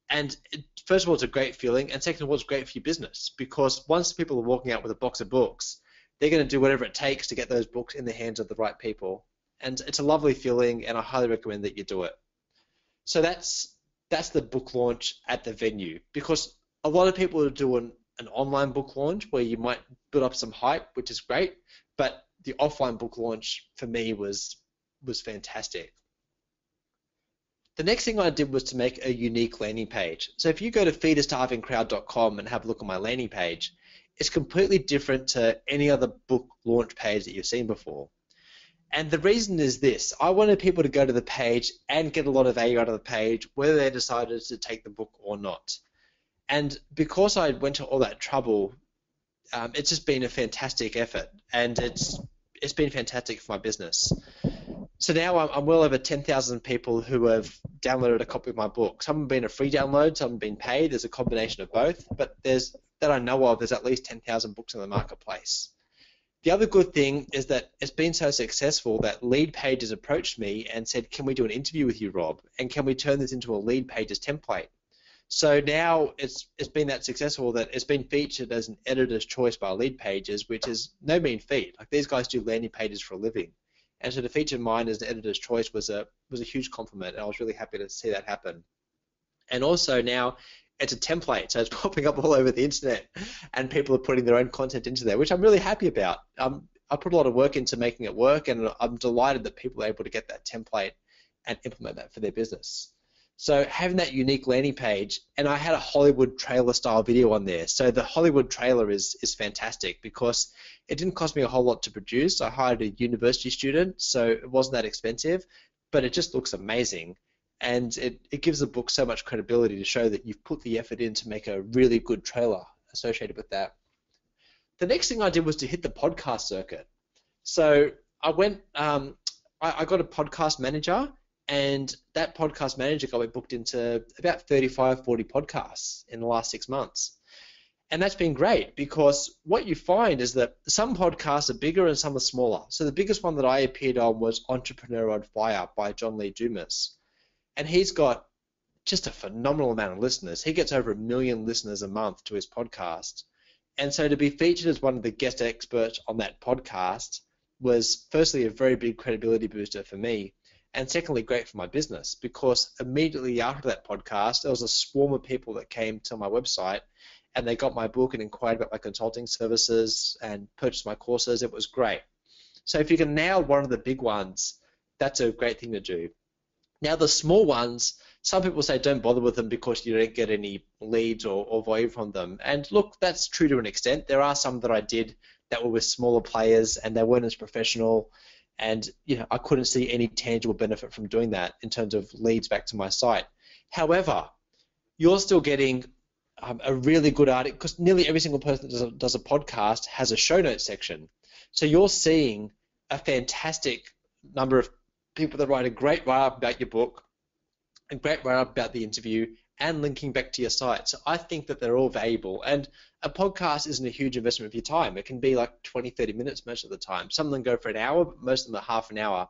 And first of all, it's a great feeling, and second of all, it's great for your business, because once people are walking out with a box of books, they're going to do whatever it takes to get those books in the hands of the right people. And it's a lovely feeling, and I highly recommend that you do it. So that's the book launch at the venue, because a lot of people are doing an online book launch where you might build up some hype, which is great, but the offline book launch for me was fantastic. The next thing I did was to make a unique landing page. So if you go to feedarstarvingcrowd.com and have a look at my landing page, it's completely different to any other book launch page that you've seen before. And the reason is this: I wanted people to go to the page and get a lot of value out of the page, whether they decided to take the book or not. And because I went to all that trouble, it's just been a fantastic effort, and it's been fantastic for my business. So now I'm well over 10,000 people who have downloaded a copy of my book. Some have been a free download, some have been paid. There's a combination of both, but that I know of, there's at least 10,000 books in the marketplace. The other good thing is that it's been so successful that lead pages approached me and said, can we do an interview with you, Rob? And can we turn this into a lead pages template? So now it's been that successful that it's been featured as an editor's choice by lead pages, which is no mean feat. Like, these guys do landing pages for a living. And so to feature mine as an editor's choice was a huge compliment, and I was really happy to see that happen. And also now it's a template, so it's popping up all over the internet, and people are putting their own content into there, which I'm really happy about. I put a lot of work into making it work, and I'm delighted that people are able to get that template and implement that for their business. So having that unique landing page, and I had a Hollywood trailer style video on there. So the Hollywood trailer is fantastic because it didn't cost me a whole lot to produce. I hired a university student, so it wasn't that expensive, but it just looks amazing. And it gives the book so much credibility to show that you've put the effort in to make a really good trailer associated with that. The next thing I did was to hit the podcast circuit. So I went, I got a podcast manager, and that podcast manager got me booked into about 35, 40 podcasts in the last 6 months. And that's been great because what you find is that some podcasts are bigger and some are smaller. So the biggest one that I appeared on was Entrepreneur on Fire by John Lee Dumas. And he's got just a phenomenal amount of listeners. He gets over 1 million listeners a month to his podcast. And so to be featured as one of the guest experts on that podcast was firstly a very big credibility booster for me, and secondly great for my business, because immediately after that podcast there was a swarm of people that came to my website and they got my book and inquired about my consulting services and purchased my courses. It was great. So if you can nail one of the big ones, that's a great thing to do. Now the small ones, some people say don't bother with them because you don't get any leads or volume from them. And look, that's true to an extent. There are some that I did that were with smaller players and they weren't as professional, and I couldn't see any tangible benefit from doing that in terms of leads back to my site. However, you're still getting a really good article, because nearly every single person that does a podcast has a show notes section. So you're seeing a fantastic number of people that write a great write-up about your book, a great write-up about the interview, and linking back to your site. So I think that they're all valuable. And a podcast isn't a huge investment of your time. It can be like 20, 30 minutes most of the time. Some of them go for an hour, but most of them are half an hour.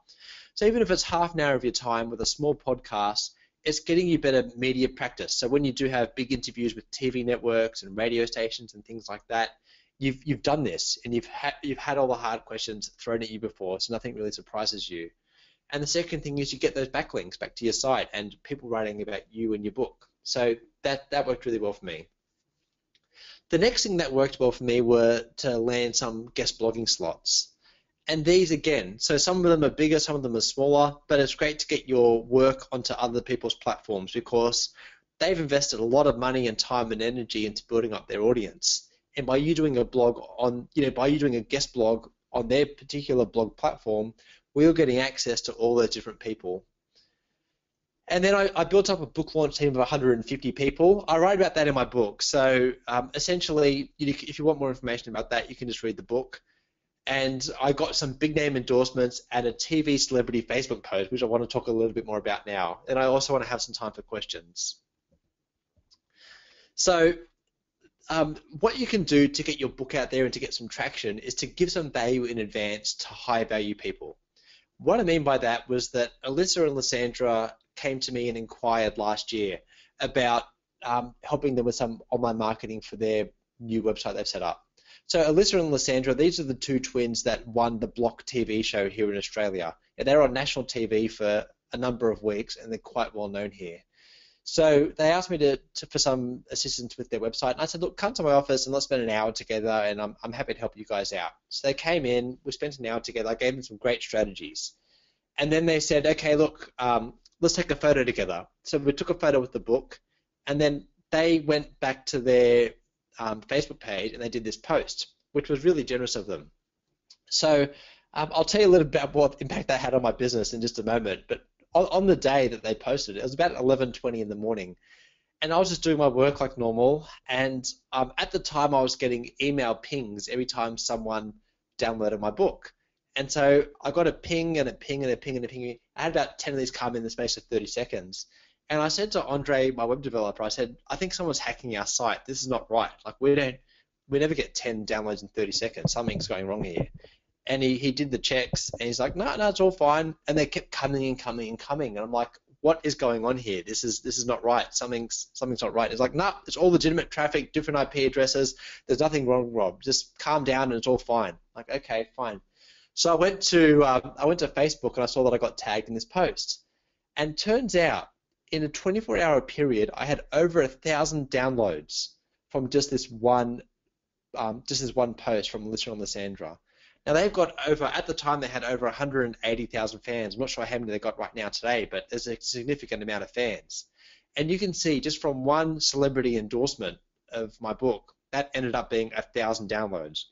So even if it's half an hour of your time with a small podcast, it's getting you better media practice. So when you do have big interviews with TV networks and radio stations and things like that, you've done this, and you've had all the hard questions thrown at you before, so nothing really surprises you. And the second thing is you get those backlinks back to your site and people writing about you and your book. So that worked really well for me. The next thing that worked well for me were to land some guest blogging slots. And these again, so some of them are bigger, some of them are smaller, but it's great to get your work onto other people's platforms because they've invested a lot of money and time and energy into building up their audience. And by you doing a blog on, by you doing a guest blog on their particular blog platform, we're getting access to all those different people. And then I built up a book launch team of 150 people. I write about that in my book. So essentially, if you want more information about that, you can just read the book. And I got some big name endorsements and a TV celebrity Facebook post, which I want to talk a little bit more about now. And I also want to have some time for questions. So what you can do to get your book out there and to get some traction is to give some value in advance to high value people. What I mean by that was that Alyssa and Lysandra came to me and inquired last year about helping them with some online marketing for their new website they've set up. So Alyssa and Lysandra, these are the two twins that won the Block TV show here in Australia. And they're on national TV for a number of weeks, and they're quite well known here. So they asked me for some assistance with their website, and I said, look, come to my office and let's spend an hour together, and I'm happy to help you guys out. So they came in, we spent an hour together, I gave them some great strategies. And then they said, okay, look, let's take a photo together. So we took a photo with the book, and then they went back to their Facebook page and they did this post, which was really generous of them. So I'll tell you a little bit about what impact that had on my business in just a moment, but on the day that they posted, it was about 11:20 in the morning, and I was just doing my work like normal, and at the time I was getting email pings every time someone downloaded my book. And so I got a ping and a ping and a ping and a ping. I had about 10 of these come in the space of 30 seconds. And I said to Andre, my web developer, I said, I think someone's hacking our site. This is not right. Like we never get 10 downloads in 30 seconds. Something's going wrong here. And he did the checks and he's like, no, it's all fine. And they kept coming and coming and coming. And I'm like, what is going on here? This is not right. Something's not right. It's like, no, it's all legitimate traffic, different IP addresses. There's nothing wrong, Rob. Just calm down and it's all fine. Like, okay, fine. So I went to Facebook and I saw that I got tagged in this post. And turns out, in a 24-hour period, I had over 1,000 downloads from just this one post from Listen on Lysandra. Now they've got at the time they had over 180,000 fans. I'm not sure how many they got right now today, but there's a significant amount of fans. And you can see just from one celebrity endorsement of my book, that ended up being 1,000 downloads.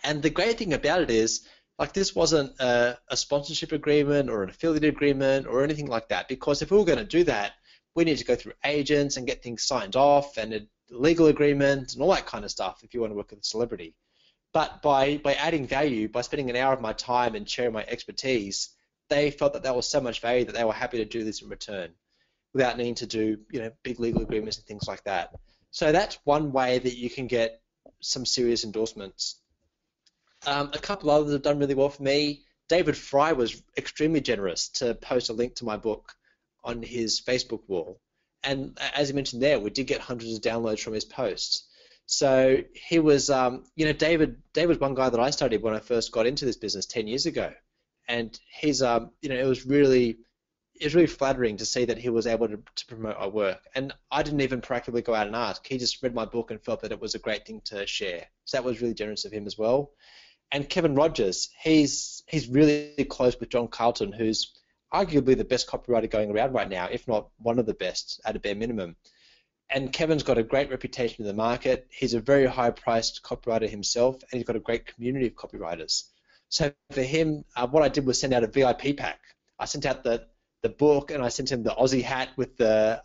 And the great thing about it is, like, this wasn't a sponsorship agreement or an affiliate agreement or anything like that, because if we were going to do that, we need to go through agents and get things signed off and a legal agreement and all that kind of stuff if you want to work with a celebrity. But by adding value, by spending an hour of my time and sharing my expertise, they felt that was so much value that they were happy to do this in return without needing to do big legal agreements and things like that. So that's one way that you can get some serious endorsements. A couple others have done really well for me. David Fry was extremely generous to post a link to my book on his Facebook wall. And as he mentioned there, we did get hundreds of downloads from his posts. So he was, David was one guy that I studied when I first got into this business 10 years ago. And he's, it was really flattering to see that he was able to promote our work. And I didn't even proactively go out and ask. He just read my book and felt that it was a great thing to share. So that was really generous of him as well. And Kevin Rogers, he's really close with John Carlton, who's arguably the best copywriter going around right now, if not one of the best at a bare minimum. And Kevin's got a great reputation in the market. He's a very high-priced copywriter himself, and he's got a great community of copywriters. So for him, what I did was send out a VIP pack. I sent out the book, and I sent him the Aussie hat with the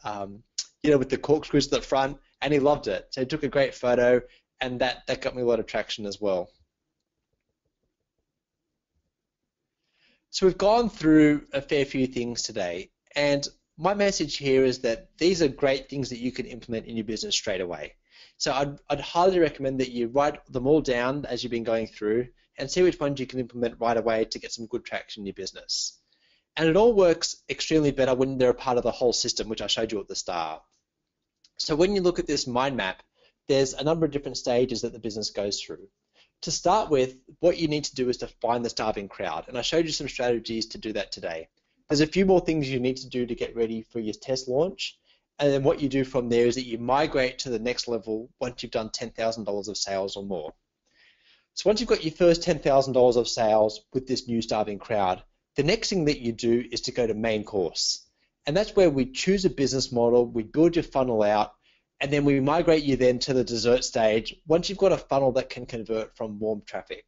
with the corkscrews at the front, and he loved it. So he took a great photo, and that got me a lot of traction as well. So we've gone through a fair few things today, and my message here is that these are great things that you can implement in your business straight away. So I'd highly recommend that you write them all down as you've been going through and see which ones you can implement right away to get some good traction in your business. And it all works extremely better when they're a part of the whole system, which I showed you at the start. So when you look at this mind map, there's a number of different stages that the business goes through. To start with, what you need to do is to find the starving crowd, and I showed you some strategies to do that today. There's a few more things you need to do to get ready for your test launch, and then what you do from there is that you migrate to the next level once you've done $10,000 of sales or more. So once you've got your first $10,000 of sales with this new starving crowd, the next thing that you do is to go to main course, and that's where we choose a business model, we build your funnel out, and then we migrate you then to the dessert stage once you've got a funnel that can convert from warm traffic.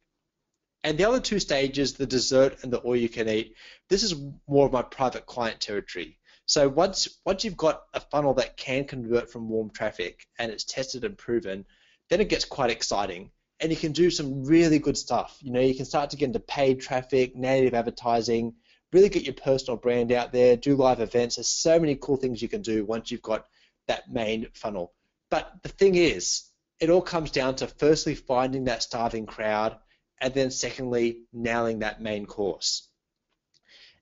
And the other two stages, the dessert and the all you can eat, this is more of my private client territory. So once you've got a funnel that can convert from warm traffic and it's tested and proven, then it gets quite exciting. And you can do some really good stuff. You can start to get into paid traffic, native advertising, really get your personal brand out there, do live events. There's so many cool things you can do once you've got that main funnel. But the thing is, it all comes down to firstly finding that starving crowd, and then secondly, nailing that main course.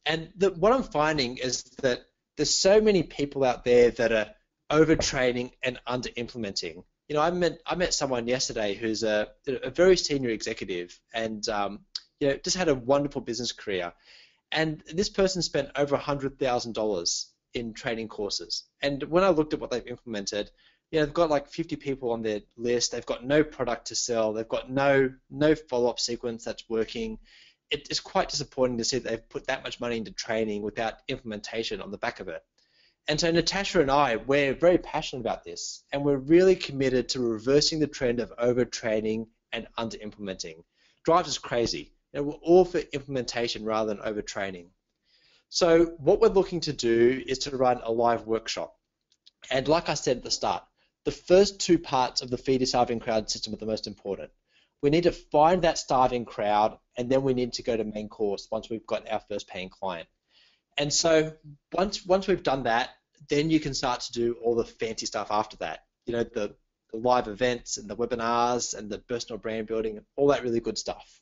And what I'm finding is that there's so many people out there that are overtraining and under-implementing. I met someone yesterday who's a very senior executive and just had a wonderful business career. And this person spent over $100,000 in training courses. And when I looked at what they've implemented, they've got like 50 people on their list. They've got no product to sell. They've got no follow-up sequence that's working. It's quite disappointing to see that they've put that much money into training without implementation on the back of it. And so Natasha and I, we're very passionate about this, and we're really committed to reversing the trend of overtraining and under-implementing. Drives us crazy. We're all for implementation rather than overtraining. So what we're looking to do is to run a live workshop. And like I said at the start, the first two parts of the feed your starving crowd system are the most important. We need to find that starving crowd, and then we need to go to main course once we've got our first paying client. And so once we've done that, then you can start to do all the fancy stuff after that. The live events and the webinars and the personal brand building, all that really good stuff.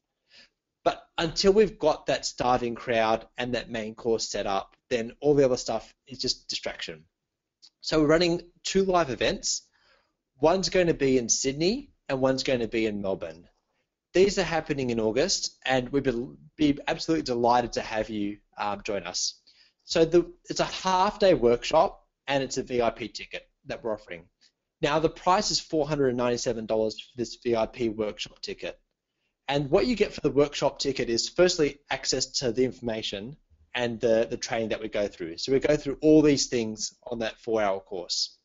But until we've got that starving crowd and that main course set up, then all the other stuff is just distraction. So we're running 2 live events. One's going to be in Sydney and one's going to be in Melbourne. These are happening in August, and we'd be absolutely delighted to have you join us. So it's a half-day workshop, and it's a VIP ticket that we're offering. Now, the price is $497 for this VIP workshop ticket. And what you get for the workshop ticket is, firstly, access to the information and the training that we go through. So we go through all these things on that 4-hour course.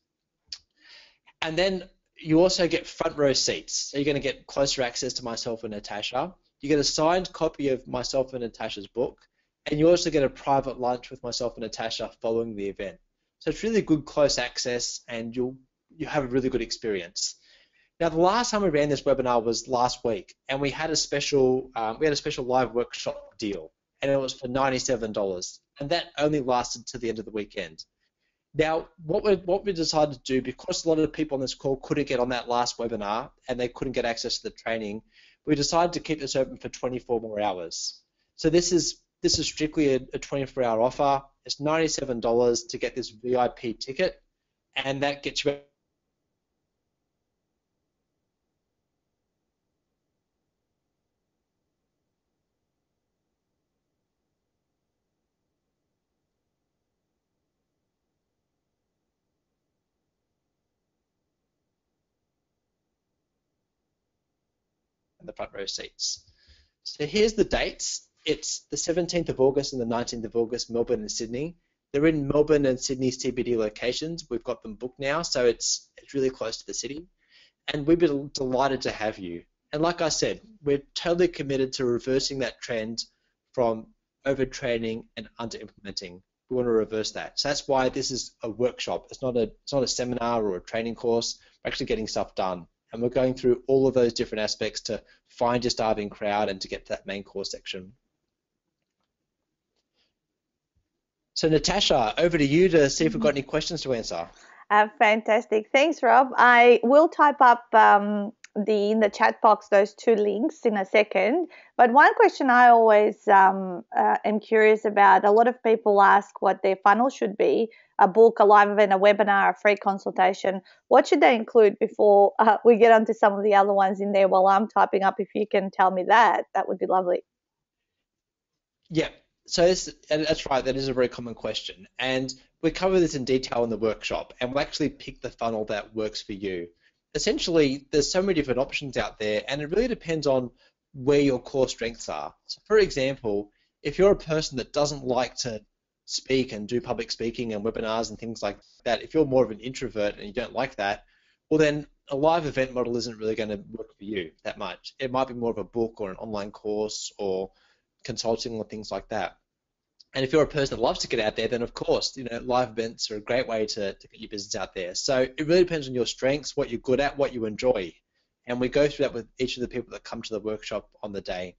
And then you also get front row seats. So you're going to get closer access to myself and Natasha. You get a signed copy of myself and Natasha's book. And you also get a private lunch with myself and Natasha following the event. So it's really good close access, and you have a really good experience. Now, the last time we ran this webinar was last week, and we had a special live workshop deal, and it was for $97, and that only lasted to the end of the weekend. Now, what we decided to do, because a lot of the people on this call couldn't get on that last webinar and they couldn't get access to the training, we decided to keep this open for 24 more hours. So this is strictly a 24-hour offer. It's $97 to get this VIP ticket, and that gets you in the front row seats. So here's the dates. It's the 17th of August and the 19th of August, Melbourne and Sydney. They're in Melbourne and Sydney CBD locations. We've got them booked now, so it's really close to the city. And we'd be delighted to have you. And like I said, we're totally committed to reversing that trend from overtraining and under-implementing. We want to reverse that. So that's why this is a workshop. It's not a seminar or a training course. We're actually getting stuff done. And we're going through all of those different aspects to find your starving crowd and to get to that main course section. So Natasha, over to you to see if we've got any questions to answer. Fantastic. Thanks, Rob. I will type up in the chat box those 2 links in a second. But one question I always am curious about, a lot of people ask what their funnel should be, a book, a live event, a webinar, a free consultation. What should they include before we get onto some of the other ones in there while I'm typing up? If you can tell me that would be lovely. Yeah. So that's right, that is a very common question. And we cover this in detail in the workshop, and we'll actually pick the funnel that works for you. Essentially, there's so many different options out there, and it really depends on where your core strengths are. So for example, if you're a person that doesn't like to speak and do public speaking and webinars and things like that, if you're more of an introvert and you don't like that, well then a live event model isn't really going to work for you that much. It might be more of a book or an online course or consulting or things like that. And if you're a person that loves to get out there, then of course, live events are a great way to get your business out there. So it really depends on your strengths, what you're good at, what you enjoy. And we go through that with each of the people that come to the workshop on the day.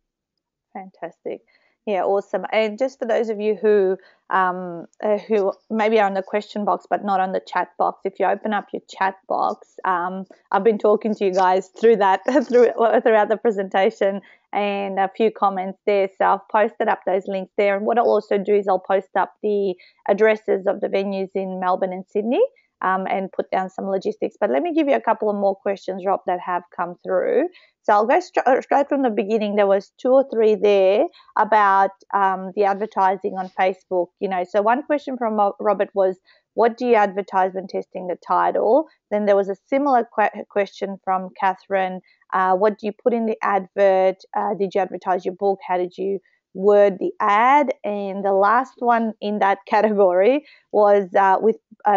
Fantastic. Yeah, awesome. And just for those of you who maybe are on the question box but not on the chat box, if you open up your chat box, I've been talking to you guys through that throughout the presentation, and a few comments there. So I've posted up those links there. And what I'll also do is I'll post up the addresses of the venues in Melbourne and Sydney. and put down some logistics. But let me give you a couple of more questions, Rob, that have come through. So I'll go straight from the beginning. There was 2 or 3 there about the advertising on Facebook. So one question from Robert was, what do you advertise when testing the title? Then there was a similar question from Catherine. What do you put in the advert? Did you advertise your book? How did you word the ad? And the last one in that category was with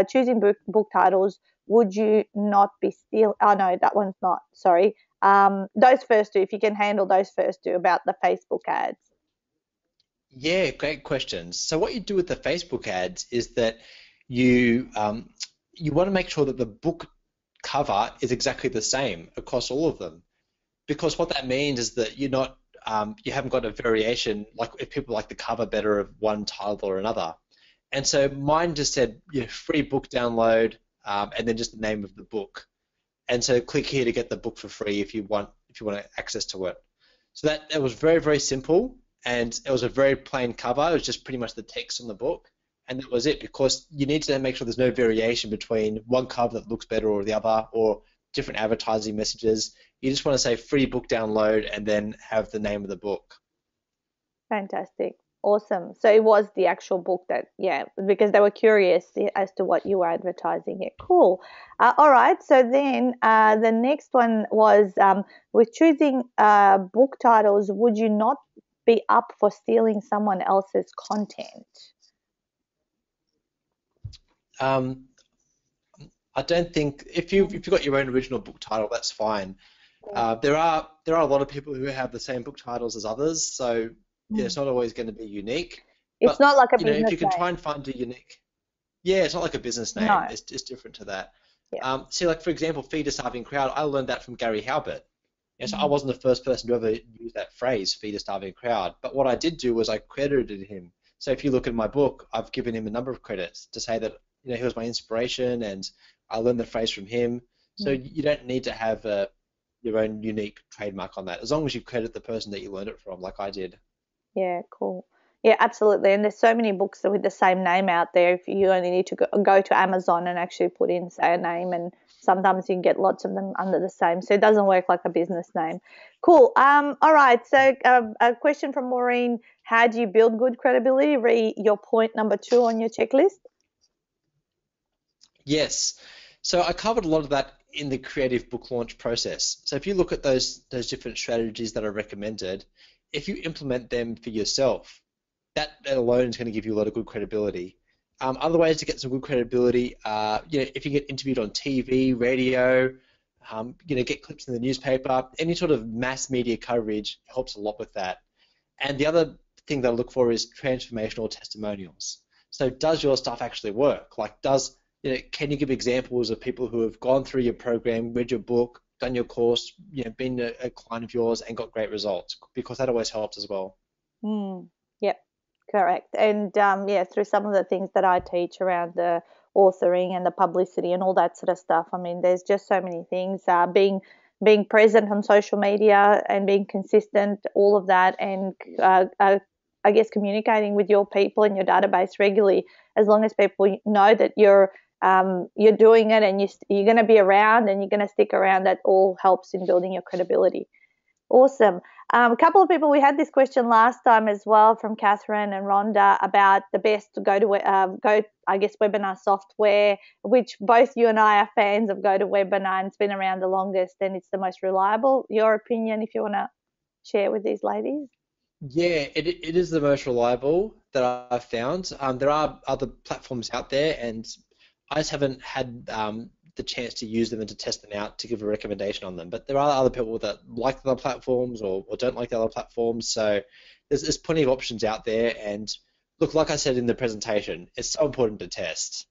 choosing book titles, would you not be stealing? Oh, no, that one's not. Sorry. Those first two, if you can handle those first two about the Facebook ads. Yeah, great questions. So what you do with the Facebook ads is that you want to make sure that the book cover is exactly the same across all of them, because what that means is that you haven't got a variation, like if people like the cover better of one title or another. And so mine just said, free book download, and then just the name of the book. And so click here to get the book for free if you want access to it. So that was very, very simple, and it was a very plain cover. It was just pretty much the text on the book, and that was it, because you need to make sure there's no variation between one cover that looks better or the other, or different advertising messages. You just want to say free book download and then have the name of the book. Fantastic. Awesome. So it was the actual book that, yeah, because they were curious as to what you were advertising here. Cool. All right. So then the next one was with choosing book titles, would you not be up for stealing someone else's content? I don't think if you've got your own original book title, that's fine. There are a lot of people who have the same book titles as others, so it's not always going to be unique. It's But not like a if business you can name. try and find a unique, yeah, it's not like a business name. No. It's just different to that. Yeah. See, like for example, feed a starving crowd. I learned that from Gary Halbert. Yes, I Mm. wasn't the first person to ever use that phrase, feed a starving crowd. But what I did do was I credited him. So if you look at my book, I've given him a number of credits to say that he was my inspiration and I learned the phrase from him. So Mm. you don't need to have your own unique trademark on that, as long as you credit the person that you learned it from, like I did. Yeah, cool. Yeah, absolutely. And there's so many books with the same name out there. If you only need to go to Amazon and actually put in, say, a name, and sometimes you can get lots of them under the same. So it doesn't work like a business name. Cool. All right. So a question from Maureen: how do you build good credibility? Re your point number 2 on your checklist. Yes. So I covered a lot of that in the creative book launch process. So if you look at those different strategies that are recommended, if you implement them for yourself, that alone is going to give you a lot of good credibility. Other ways to get some good credibility, if you get interviewed on TV, radio, get clips in the newspaper, any sort of mass media coverage helps a lot with that. And the other thing that I look for is transformational testimonials. So does your stuff actually work? Like can you give examples of people who have gone through your program, read your book, done your course, been a client of yours and got great results? Because that always helps as well. Yep, correct. And yeah, through some of the things that I teach around the authoring and the publicity and all that sort of stuff. I mean, there's just so many things. Being present on social media and being consistent, all of that, and I guess communicating with your people and your database regularly. As long as people know that you're doing it and you're going to be around and you're going to stick around, that all helps in building your credibility. Awesome. A couple of people, we had this question last time as well from Catherine and Rhonda about the best webinar software, which both you and I are fans of GoToWebinar, and it's been around the longest and it's the most reliable. Your opinion, if you want to share with these ladies? Yeah, it is the most reliable that I've found. There are other platforms out there, and I just haven't had the chance to use them and to test them out to give a recommendation on them. But there are other people that like the other platforms or don't like the other platforms. So there's plenty of options out there. And look, like I said in the presentation, it's so important to test.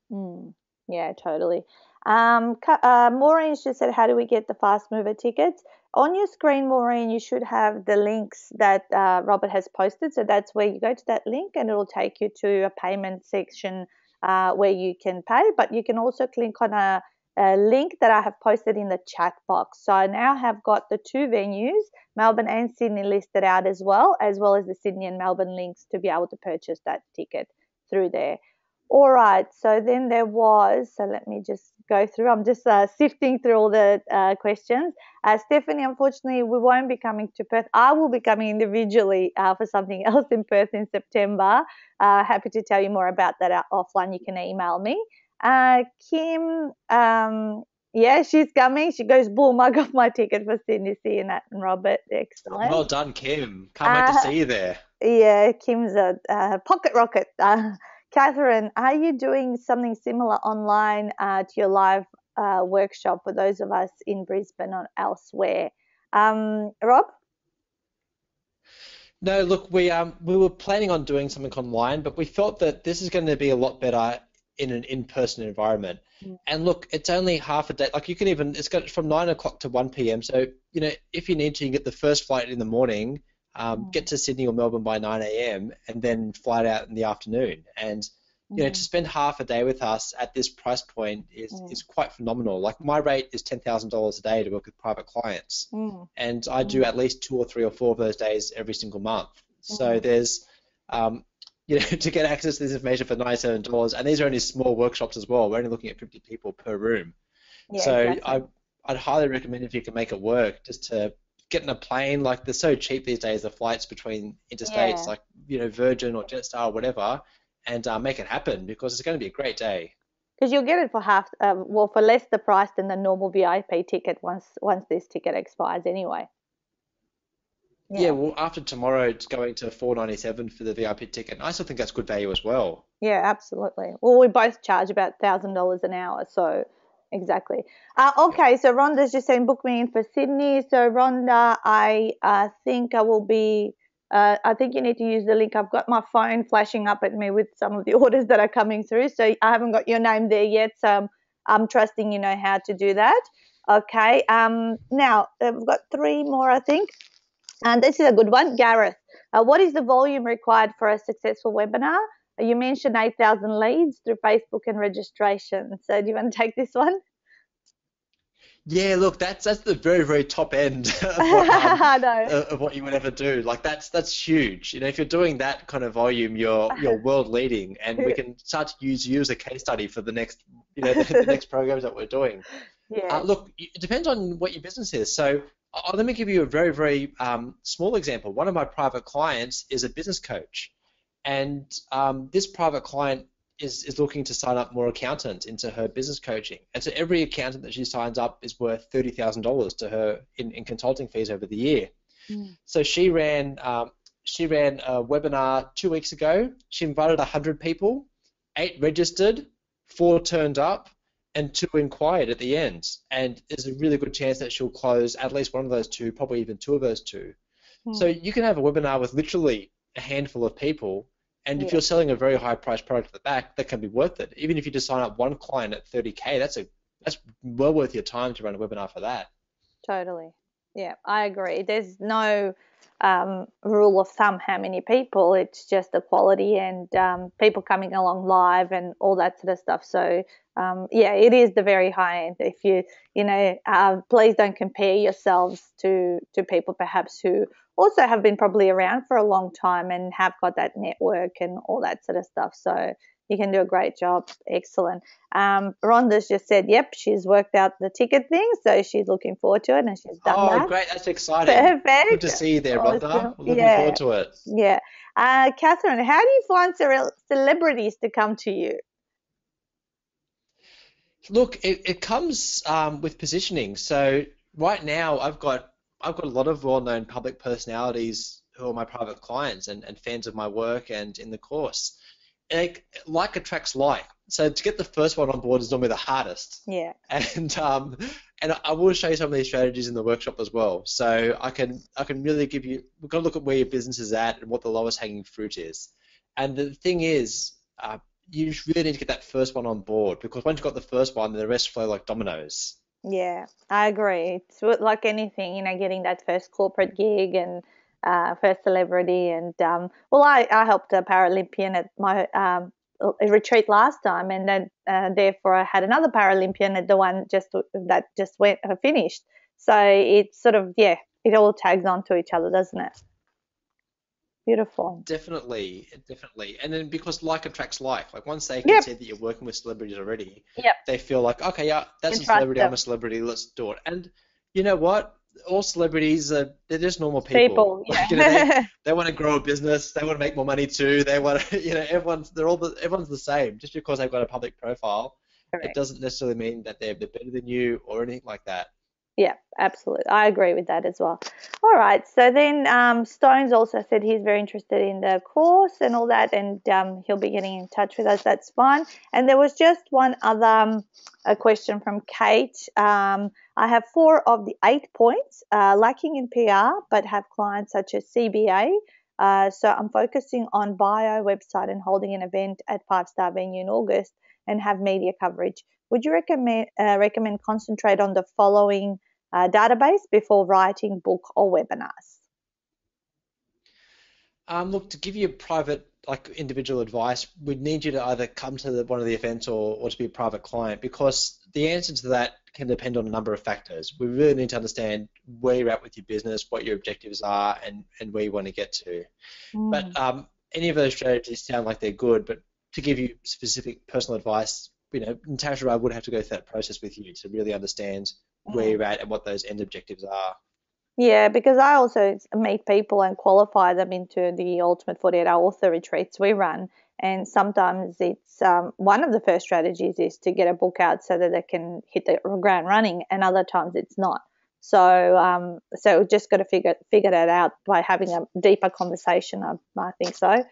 Yeah, totally. Maureen's just said, how do we get the fast mover tickets? On your screen, Maureen, you should have the links that Robert has posted. So that's where you go to that link and it'll take you to a payment section where you can pay. But you can also click on a link that I have posted in the chat box. So I now have got the 2 venues, Melbourne and Sydney, listed out as well as the Sydney and Melbourne links to be able to purchase that ticket through there. All right. So then there was, so let me just go through. I'm just sifting through all the questions. Stephanie, unfortunately, we won't be coming to Perth. I will be coming individually for something else in Perth in September. Happy to tell you more about that offline. You can email me. Kim, yeah, she's coming. She goes, boom, I got my ticket for Sydney. See you, Nat and Robert. Well Excellent. done, Kim. Can't wait to Uh, see you there. yeah, Kim's a pocket rocket. Catherine, are you doing something similar online to your live workshop for those of us in Brisbane or elsewhere? Rob? No, look, we were planning on doing something online, but we felt that this is going to be a lot better in an in-person environment. Mm, And look, it's only half a day. Like you can even, it's got from 9 o'clock to 1 p.m. So, if you need to, you get the first flight in the morning, get mm, to Sydney or Melbourne by 9 a.m. and then fly out in the afternoon. And, to mm, spend half a day with us at this price point is mm, is quite phenomenal. Like my rate is $10,000 a day to work with private clients, mm, and I do mm, at least 2 or 3 or 4 of those days every single month. So mm. there's, um, to get access to this information for $97, and these are only small workshops as well. We're only looking at 50 people per room. Yeah, So exactly. I'd highly recommend if you can make it work, just to get in a plane. Like they're so cheap these days, the flights between interstates, Yeah, like Virgin or Jetstar or whatever, and make it happen because it's going to be a great day. because you'll get it for half, well, for less the price than the normal VIP ticket once this ticket expires anyway. Yeah, Yeah. well, after tomorrow, it's going to 497 for the VIP ticket. And I still think that's good value as well. Yeah, absolutely. Well, we both charge about $1,000 an hour, so exactly. Yeah. Okay, so Rhonda's just saying book me in for Sydney. So Rhonda, I think I will be. I think you need to use the link. I've got my phone flashing up at me with some of the orders that are coming through. So I haven't got your name there yet. So I'm trusting you know how to do that. Okay. Now we've got three more, I think. And this is a good one, Gareth. What is the volume required for a successful webinar? You mentioned 8,000 leads through Facebook and registration. So do you want to take this one? Yeah, look, that's the very, very top end I know. of what you would ever do. Like that's huge. If you're doing that kind of volume, you're world leading, and we can start to use you as a case study for the next, the next programs that we're doing. Yeah. Look, it depends on what your business is. So let me give you a very, very small example. One of my private clients is a business coach, and this private client is looking to sign up more accountants into her business coaching. And so every accountant that she signs up is worth $30,000 to her in consulting fees over the year. Mm, So she ran a webinar 2 weeks ago. She invited 100 people, 8 registered, 4 turned up, and 2 inquired at the end. And there's a really good chance that she'll close at least one of those two, probably even two of those two. So mm, you can have a webinar with literally a handful of people, and if yeah, you're selling a very high priced product at the back, that can be worth it. Even if you just sign up one client at 30K, that's well worth your time to run a webinar for that. totally. Yeah, I agree. There's no rule of thumb how many people. It's just the quality and people coming along live and all that sort of stuff. So yeah, it is the very high end. If please don't compare yourselves to people perhaps who also have been probably around for a long time and have got that network and all that sort of stuff. So you can do a great job. Excellent. Rhonda's just said, yep, she's worked out the ticket thing, so she's looking forward to it and she's done Oh, that. great. That's exciting. Good Perfect. to see you there, Rhonda. Awesome. We're looking forward Yeah. to it. Yeah. Catherine, how do you find celebrities to come to you? Look, it comes with positioning. So right now, I've got a lot of well-known public personalities who are my private clients and fans of my work and in the course. Like attracts like. So to get the first one on board is normally the hardest. Yeah. And I will show you some of these strategies in the workshop as well. So I can really give you. We've got to look at where your business is at and what the lowest hanging fruit is. And the thing is, you just really need to get that first one on board, because once you've got the first one, then the rest flow like dominoes. Yeah, I agree. It's like anything, getting that first corporate gig and first celebrity. And well, I helped a Paralympian at my a retreat last time, and then therefore I had another Paralympian at the one that just went finished. So it's sort of, yeah, it all tags on to each other, doesn't it? Beautiful. Definitely, definitely. And then because like attracts like. Like once they can Yep. see that you're working with celebrities already, Yep. they feel like, okay, yeah, You that's can a trust celebrity, I'm a them. celebrity, let's do it. And you know what? All celebrities are they're just normal It's people. people. Like, you know, they Yeah. they want to grow a business, they want to make more money too. They want to, everyone's the same. Just because they've got a public profile, it Correct. doesn't necessarily mean that they're better than you or anything like that. Yeah, absolutely. I agree with that as well. All right. So then Stones also said he's very interested in the course and all that, and he'll be getting in touch with us. That's fine. And there was just one other a question from Kate. I have 4 of the 8 points lacking in PR, but have clients such as CBA. So I'm focusing on bio, website, and holding an event at Five-Star Venue in August and have media coverage. Would you recommend concentrate on the following database before writing book or webinars? Look, to give you private, like individual advice, we'd need you to either come to one of the events or to be a private client because the answer to that can depend on a number of factors. We really need to understand where you're at with your business, what your objectives are, and where you want to get to. But Mm. any of those strategies sound like they're good, but to give you specific personal advice, Natasha, I would have to go through that process with you to really understand where Mm. you're at and what those end objectives are. Yeah, because I also meet people and qualify them into the Ultimate 48-Hour Author Retreats we run. And sometimes it's one of the first strategies is to get a book out so that they can hit the ground running, and other times it's not. So just got to figure that out by having a deeper conversation. I think so.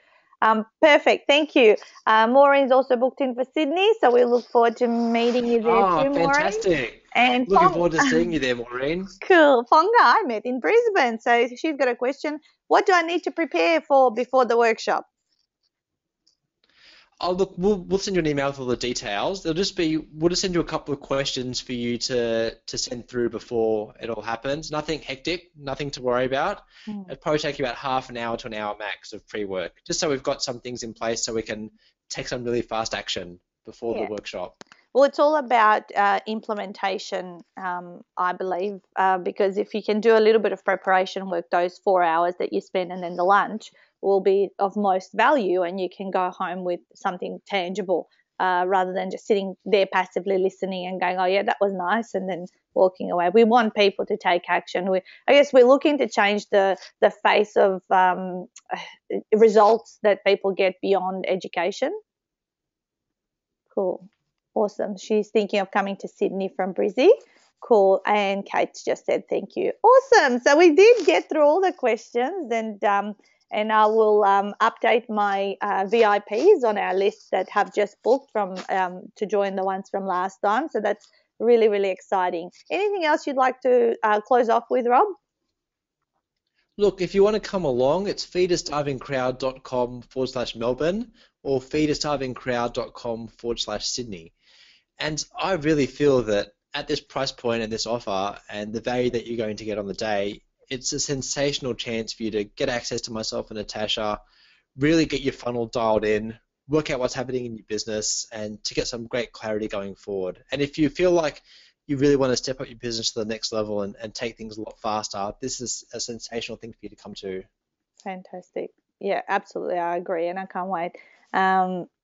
Perfect. Thank you. Maureen's also booked in for Sydney, so we look forward to meeting you there Oh, too, Maureen. fantastic. And Looking forward to seeing you there, Maureen. Cool. Fonga, I met in Brisbane. So she's got a question. What do I need to prepare for before the workshop? Oh, look, we'll send you an email with all the details. We'll just send you a couple of questions for you to send through before it all happens. Nothing hectic, nothing to worry about. Hmm. It'll probably take you about half an hour to an hour max of pre-work, just so we've got some things in place so we can take some really fast action before the Yeah. workshop. Well, it's all about implementation, I believe, because if you can do a little bit of preparation work, those 4 hours that you spend and then the lunch will be of most value, and you can go home with something tangible rather than just sitting there passively listening and going, "Oh yeah, that was nice," and then walking away. We want people to take action. I guess we're looking to change the face of results that people get beyond education. Cool. Awesome. She's thinking of coming to Sydney from Brizzy. Cool. And Kate's just said thank you. Awesome. So we did get through all the questions, and I will update my VIPs on our list that have just booked from to join the ones from last time. So that's really, really exciting. Anything else you'd like to close off with, Rob? Look, if you want to come along, it's feederstarvingcrowd.com/Melbourne or feederstarvingcrowd.com/Sydney. And I really feel that at this price point and this offer and the value that you're going to get on the day, it's a sensational chance for you to get access to myself and Natasha, really get your funnel dialed in, work out what's happening in your business, and to get some great clarity going forward. And if you feel like you really want to step up your business to the next level and take things a lot faster, this is a sensational thing for you to come to. Fantastic. Yeah, absolutely. I agree, and I can't wait.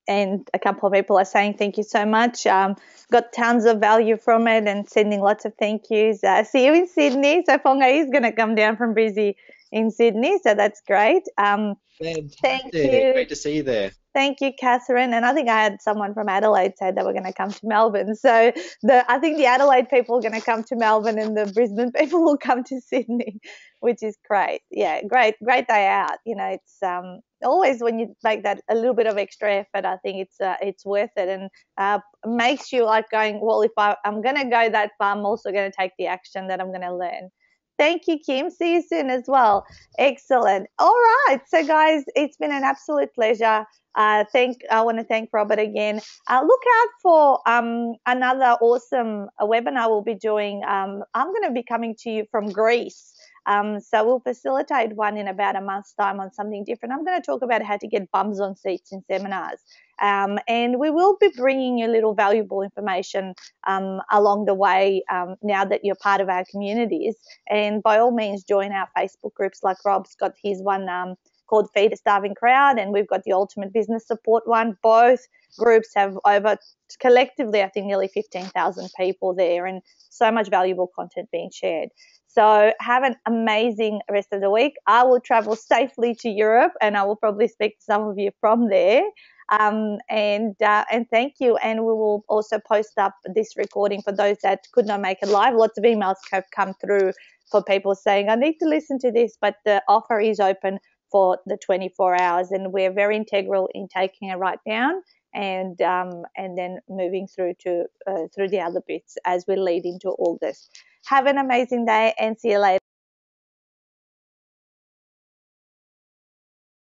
And a couple of people are saying thank you so much. Got tons of value from it and sending lots of thank yous. See you in Sydney. So Fonga is going to come down from Brizzy in Sydney, so that's great. Thank Fantastic. you. Great to see you there. Thank you, Catherine. And I think I had someone from Adelaide say they were going to come to Melbourne. So I think the Adelaide people are going to come to Melbourne and the Brisbane people will come to Sydney, which is great. Yeah, great day out. You know, it's always when you make that a little bit of extra effort, I think it's worth it and makes you like going, well, if I'm going to go that far, I'm also going to take the action that I'm going to learn. Thank you, Kim. See you soon as well. Excellent. All right. So, guys, it's been an absolute pleasure. I want to thank Robert again. Look out for another awesome webinar we'll be doing. I'm going to be coming to you from Greece. So we'll facilitate one in about a month's time on something different. I'm going to talk about how to get bums on seats in seminars. And we will be bringing you little valuable information along the way now that you're part of our communities. And by all means, join our Facebook groups like Rob's got his one called Feed a Starving Crowd, and we've got the Ultimate Business Support one. Both groups have over, collectively, I think nearly 15,000 people there, and so much valuable content being shared. So have an amazing rest of the week. I will travel safely to Europe, and I will probably speak to some of you from there. And thank you. And we will also post up this recording for those that could not make it live. Lots of emails have come through for people saying, I need to listen to this, but the offer is open for the 24 hours, and we're very integral in taking it right down and then moving through to through the other bits as we lead into August. Have an amazing day and see you later.